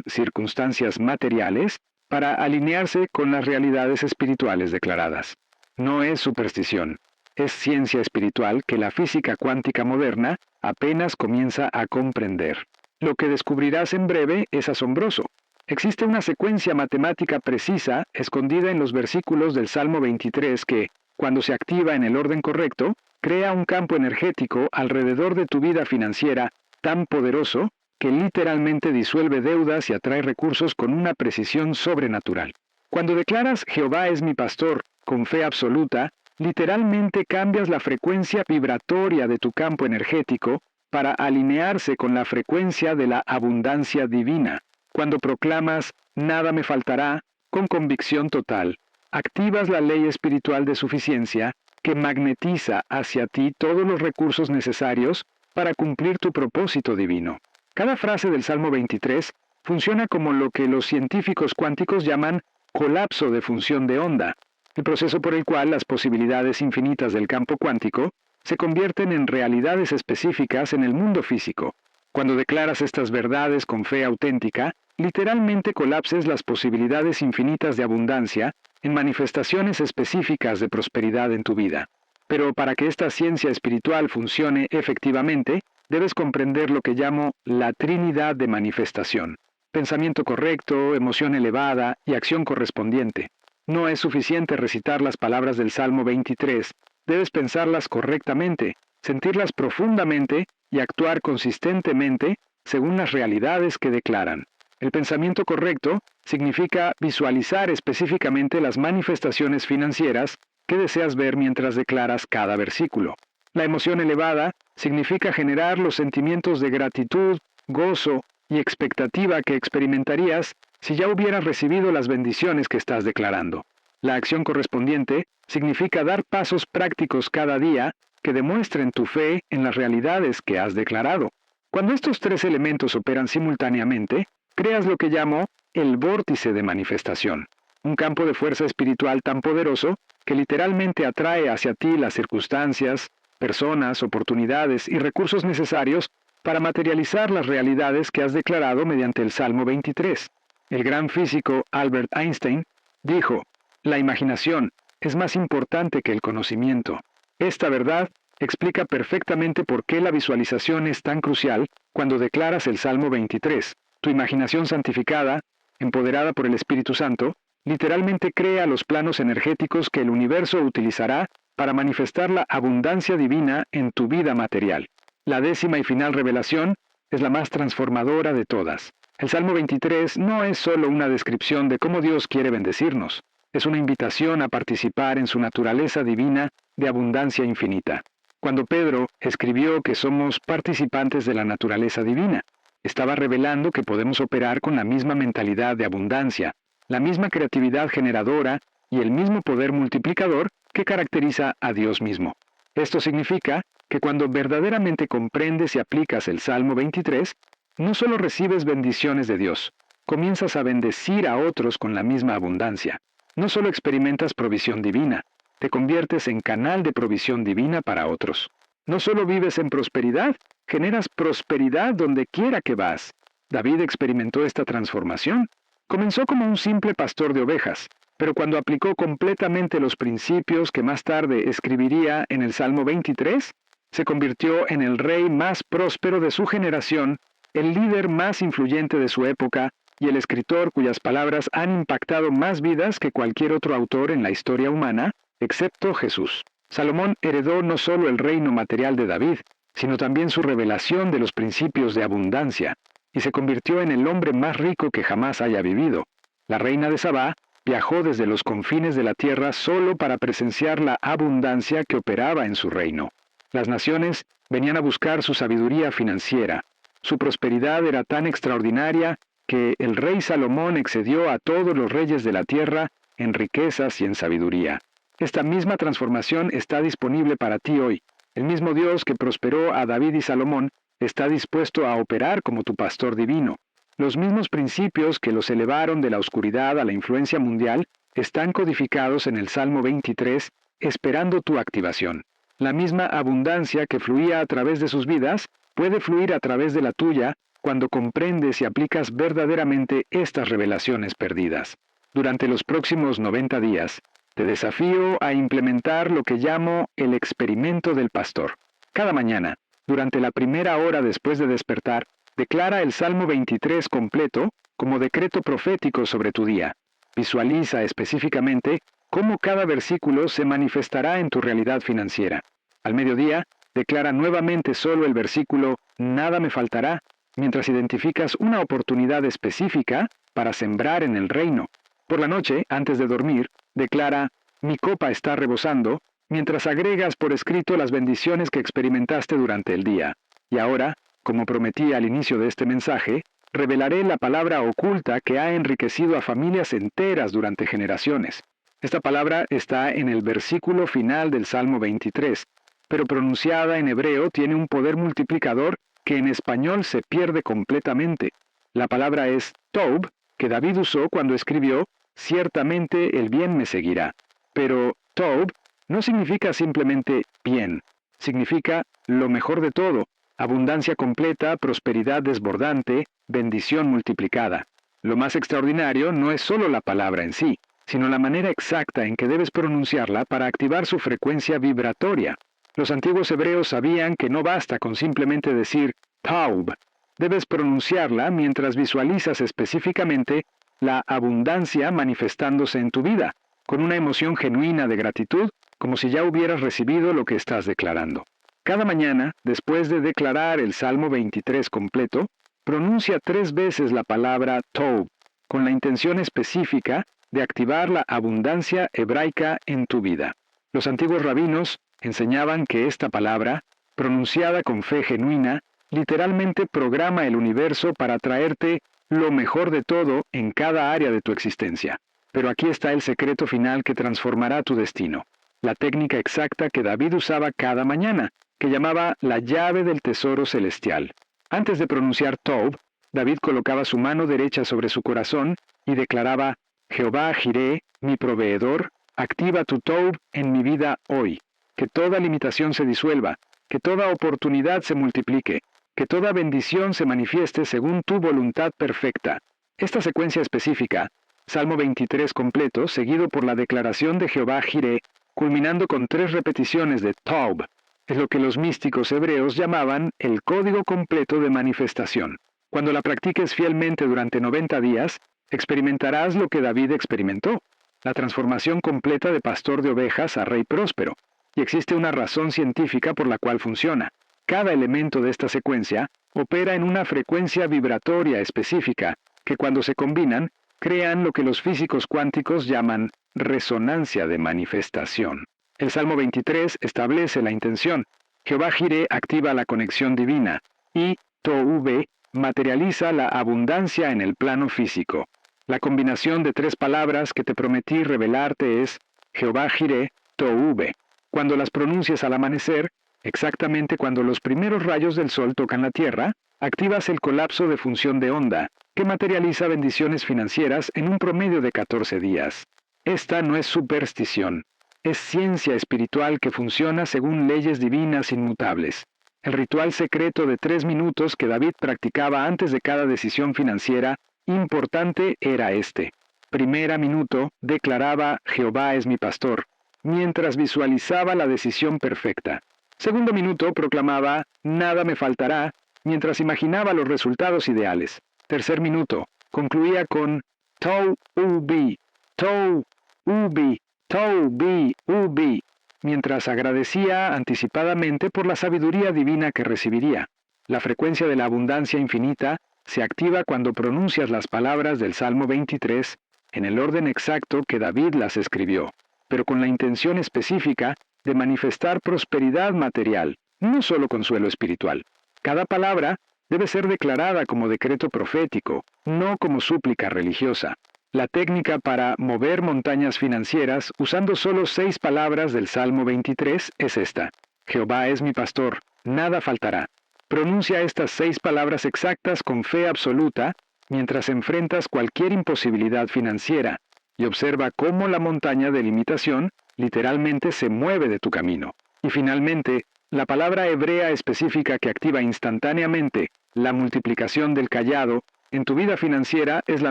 circunstancias materiales para alinearse con las realidades espirituales declaradas. No es superstición, es ciencia espiritual que la física cuántica moderna apenas comienza a comprender. Lo que descubrirás en breve es asombroso. Existe una secuencia matemática precisa escondida en los versículos del Salmo 23 que, cuando se activa en el orden correcto, crea un campo energético alrededor de tu vida financiera tan poderoso que literalmente disuelve deudas y atrae recursos con una precisión sobrenatural. Cuando declaras «Jehová es mi pastor» con fe absoluta, literalmente cambias la frecuencia vibratoria de tu campo energético para alinearse con la frecuencia de la abundancia divina. Cuando proclamas «Nada me faltará» con convicción total, activas la ley espiritual de suficiencia que magnetiza hacia ti todos los recursos necesarios para cumplir tu propósito divino. Cada frase del Salmo 23 funciona como lo que los científicos cuánticos llaman colapso de función de onda, el proceso por el cual las posibilidades infinitas del campo cuántico se convierten en realidades específicas en el mundo físico. Cuando declaras estas verdades con fe auténtica, literalmente colapses las posibilidades infinitas de abundancia en manifestaciones específicas de prosperidad en tu vida. Pero para que esta ciencia espiritual funcione efectivamente, debes comprender lo que llamo la Trinidad de manifestación: pensamiento correcto, emoción elevada y acción correspondiente. No es suficiente recitar las palabras del Salmo 23, debes pensarlas correctamente, sentirlas profundamente y actuar consistentemente según las realidades que declaran. El pensamiento correcto significa visualizar específicamente las manifestaciones financieras que deseas ver mientras declaras cada versículo. La emoción elevada significa generar los sentimientos de gratitud, gozo y expectativa que experimentarías si ya hubieras recibido las bendiciones que estás declarando. La acción correspondiente significa dar pasos prácticos cada día que demuestren tu fe en las realidades que has declarado. Cuando estos tres elementos operan simultáneamente, creas lo que llamo el vórtice de manifestación, un campo de fuerza espiritual tan poderoso que literalmente atrae hacia ti las circunstancias, personas, oportunidades y recursos necesarios para materializar las realidades que has declarado mediante el Salmo 23. El gran físico Albert Einstein dijo: «La imaginación es más importante que el conocimiento». Esta verdad explica perfectamente por qué la visualización es tan crucial cuando declaras el Salmo 23. Tu imaginación santificada, empoderada por el Espíritu Santo, literalmente crea los planos energéticos que el universo utilizará para manifestar la abundancia divina en tu vida material. La décima y final revelación es la más transformadora de todas. El Salmo 23 no es solo una descripción de cómo Dios quiere bendecirnos, es una invitación a participar en su naturaleza divina de abundancia infinita. Cuando Pedro escribió que somos participantes de la naturaleza divina, estaba revelando que podemos operar con la misma mentalidad de abundancia, la misma creatividad generadora y el mismo poder multiplicador que caracteriza a Dios mismo. Esto significa que cuando verdaderamente comprendes y aplicas el Salmo 23, no solo recibes bendiciones de Dios, comienzas a bendecir a otros con la misma abundancia. No solo experimentas provisión divina, te conviertes en canal de provisión divina para otros. No solo vives en prosperidad, generas prosperidad donde quiera que vas. David experimentó esta transformación. Comenzó como un simple pastor de ovejas, pero cuando aplicó completamente los principios que más tarde escribiría en el Salmo 23, se convirtió en el rey más próspero de su generación, el líder más influyente de su época y el escritor cuyas palabras han impactado más vidas que cualquier otro autor en la historia humana, excepto Jesús. Salomón heredó no solo el reino material de David, sino también su revelación de los principios de abundancia, y se convirtió en el hombre más rico que jamás haya vivido. La reina de Sabá viajó desde los confines de la tierra solo para presenciar la abundancia que operaba en su reino. Las naciones venían a buscar su sabiduría financiera. Su prosperidad era tan extraordinaria que el rey Salomón excedió a todos los reyes de la tierra en riquezas y en sabiduría. Esta misma transformación está disponible para ti hoy. El mismo Dios que prosperó a David y Salomón está dispuesto a operar como tu pastor divino. Los mismos principios que los elevaron de la oscuridad a la influencia mundial están codificados en el Salmo 23, esperando tu activación. La misma abundancia que fluía a través de sus vidas puede fluir a través de la tuya cuando comprendes y aplicas verdaderamente estas revelaciones perdidas. Durante los próximos 90 días, te desafío a implementar lo que llamo el experimento del pastor. Cada mañana, durante la primera hora después de despertar, declara el Salmo 23 completo como decreto profético sobre tu día. Visualiza específicamente cómo cada versículo se manifestará en tu realidad financiera. Al mediodía, declara nuevamente solo el versículo «Nada me faltará», mientras identificas una oportunidad específica para sembrar en el reino. Por la noche, antes de dormir, declara «Mi copa está rebosando», mientras agregas por escrito las bendiciones que experimentaste durante el día. Y ahora, como prometí al inicio de este mensaje, revelaré la palabra oculta que ha enriquecido a familias enteras durante generaciones. Esta palabra está en el versículo final del Salmo 23, pero pronunciada en hebreo tiene un poder multiplicador que en español se pierde completamente. La palabra es Tob, que David usó cuando escribió «Ciertamente el bien me seguirá». Pero Tob no significa simplemente bien, significa lo mejor de todo, abundancia completa, prosperidad desbordante, bendición multiplicada. Lo más extraordinario no es solo la palabra en sí, sino la manera exacta en que debes pronunciarla para activar su frecuencia vibratoria. Los antiguos hebreos sabían que no basta con simplemente decir Taub. Debes pronunciarla mientras visualizas específicamente la abundancia manifestándose en tu vida, con una emoción genuina de gratitud, como si ya hubieras recibido lo que estás declarando. Cada mañana, después de declarar el Salmo 23 completo, pronuncia 3 veces la palabra Tob, con la intención específica de activar la abundancia hebraica en tu vida. Los antiguos rabinos enseñaban que esta palabra, pronunciada con fe genuina, literalmente programa el universo para traerte lo mejor de todo en cada área de tu existencia. Pero aquí está el secreto final que transformará tu destino. La técnica exacta que David usaba cada mañana, que llamaba la llave del tesoro celestial. Antes de pronunciar Tob, David colocaba su mano derecha sobre su corazón y declaraba, Jehová Jireh, mi proveedor, activa tu Tob en mi vida hoy. Que toda limitación se disuelva, que toda oportunidad se multiplique, que toda bendición se manifieste según tu voluntad perfecta. Esta secuencia específica, Salmo 23 completo, seguido por la declaración de Jehová Jireh, culminando con 3 repeticiones de Tob, es lo que los místicos hebreos llamaban el código completo de manifestación. Cuando la practiques fielmente durante 90 días, experimentarás lo que David experimentó, la transformación completa de pastor de ovejas a rey próspero. Y existe una razón científica por la cual funciona. Cada elemento de esta secuencia opera en una frecuencia vibratoria específica, que cuando se combinan, crean lo que los físicos cuánticos llaman resonancia de manifestación. El Salmo 23 establece la intención. Jehová Jireh activa la conexión divina y Tohuve materializa la abundancia en el plano físico. La combinación de 3 palabras que te prometí revelarte es Jehová Jireh, Tohuve. Cuando las pronuncies al amanecer, exactamente cuando los primeros rayos del sol tocan la tierra, activas el colapso de función de onda, que materializa bendiciones financieras en un promedio de 14 días. Esta no es superstición. Es ciencia espiritual que funciona según leyes divinas inmutables. El ritual secreto de 3 minutos que David practicaba antes de cada decisión financiera importante era este. Primera minuto, declaraba Jehová es mi pastor, mientras visualizaba la decisión perfecta. Segundo minuto, proclamaba nada me faltará, mientras imaginaba los resultados ideales. Tercer minuto, concluía con Tou Ubi, Tou Ubi, Tou Bi Ubi, mientras agradecía anticipadamente por la sabiduría divina que recibiría. La frecuencia de la abundancia infinita se activa cuando pronuncias las palabras del Salmo 23 en el orden exacto que David las escribió, pero con la intención específica de manifestar prosperidad material, no solo consuelo espiritual. Cada palabra debe ser declarada como decreto profético, no como súplica religiosa. La técnica para mover montañas financieras usando solo 6 palabras del Salmo 23 es esta. Jehová es mi pastor, nada faltará. Pronuncia estas 6 palabras exactas con fe absoluta mientras enfrentas cualquier imposibilidad financiera y observa cómo la montaña de limitación literalmente se mueve de tu camino. Y finalmente, la palabra hebrea específica que activa instantáneamente la multiplicación del cayado en tu vida financiera es la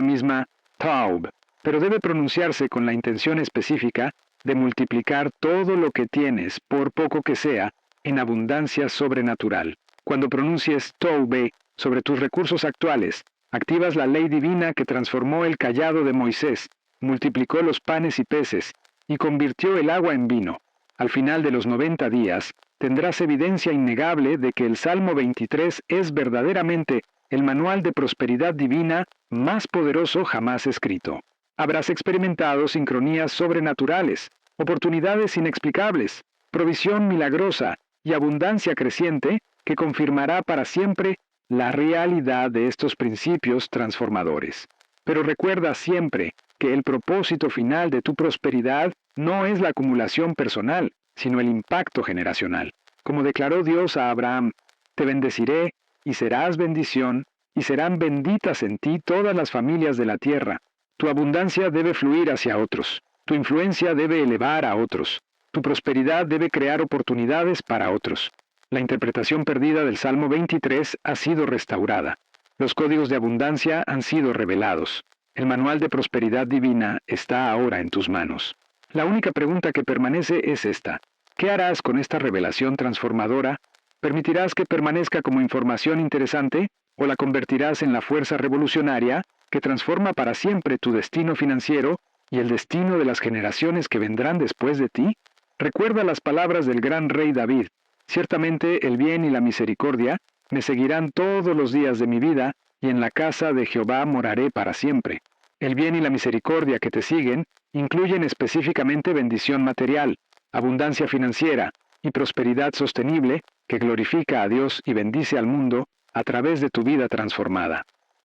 misma Taub, pero debe pronunciarse con la intención específica de multiplicar todo lo que tienes, por poco que sea, en abundancia sobrenatural. Cuando pronuncies Toube sobre tus recursos actuales, activas la ley divina que transformó el cayado de Moisés, multiplicó los panes y peces, y convirtió el agua en vino. Al final de los 90 días, tendrás evidencia innegable de que el Salmo 23 es verdaderamente el manual de prosperidad divina más poderoso jamás escrito. Habrás experimentado sincronías sobrenaturales, oportunidades inexplicables, provisión milagrosa y abundancia creciente que confirmará para siempre la realidad de estos principios transformadores. Pero recuerda siempre que el propósito final de tu prosperidad no es la acumulación personal, sino el impacto generacional. Como declaró Dios a Abraham, te bendeciré y serás bendición, y serán benditas en ti todas las familias de la tierra. Tu abundancia debe fluir hacia otros. Tu influencia debe elevar a otros. Tu prosperidad debe crear oportunidades para otros. La interpretación perdida del Salmo 23 ha sido restaurada. Los códigos de abundancia han sido revelados. El manual de prosperidad divina está ahora en tus manos. La única pregunta que permanece es esta. ¿Qué harás con esta revelación transformadora? ¿Permitirás que permanezca como información interesante o la convertirás en la fuerza revolucionaria que transforma para siempre tu destino financiero y el destino de las generaciones que vendrán después de ti? Recuerda las palabras del gran rey David. Ciertamente el bien y la misericordia me seguirán todos los días de mi vida, y en la casa de Jehová moraré para siempre. El bien y la misericordia que te siguen incluyen específicamente bendición material, abundancia financiera y prosperidad sostenible que glorifica a Dios y bendice al mundo a través de tu vida transformada.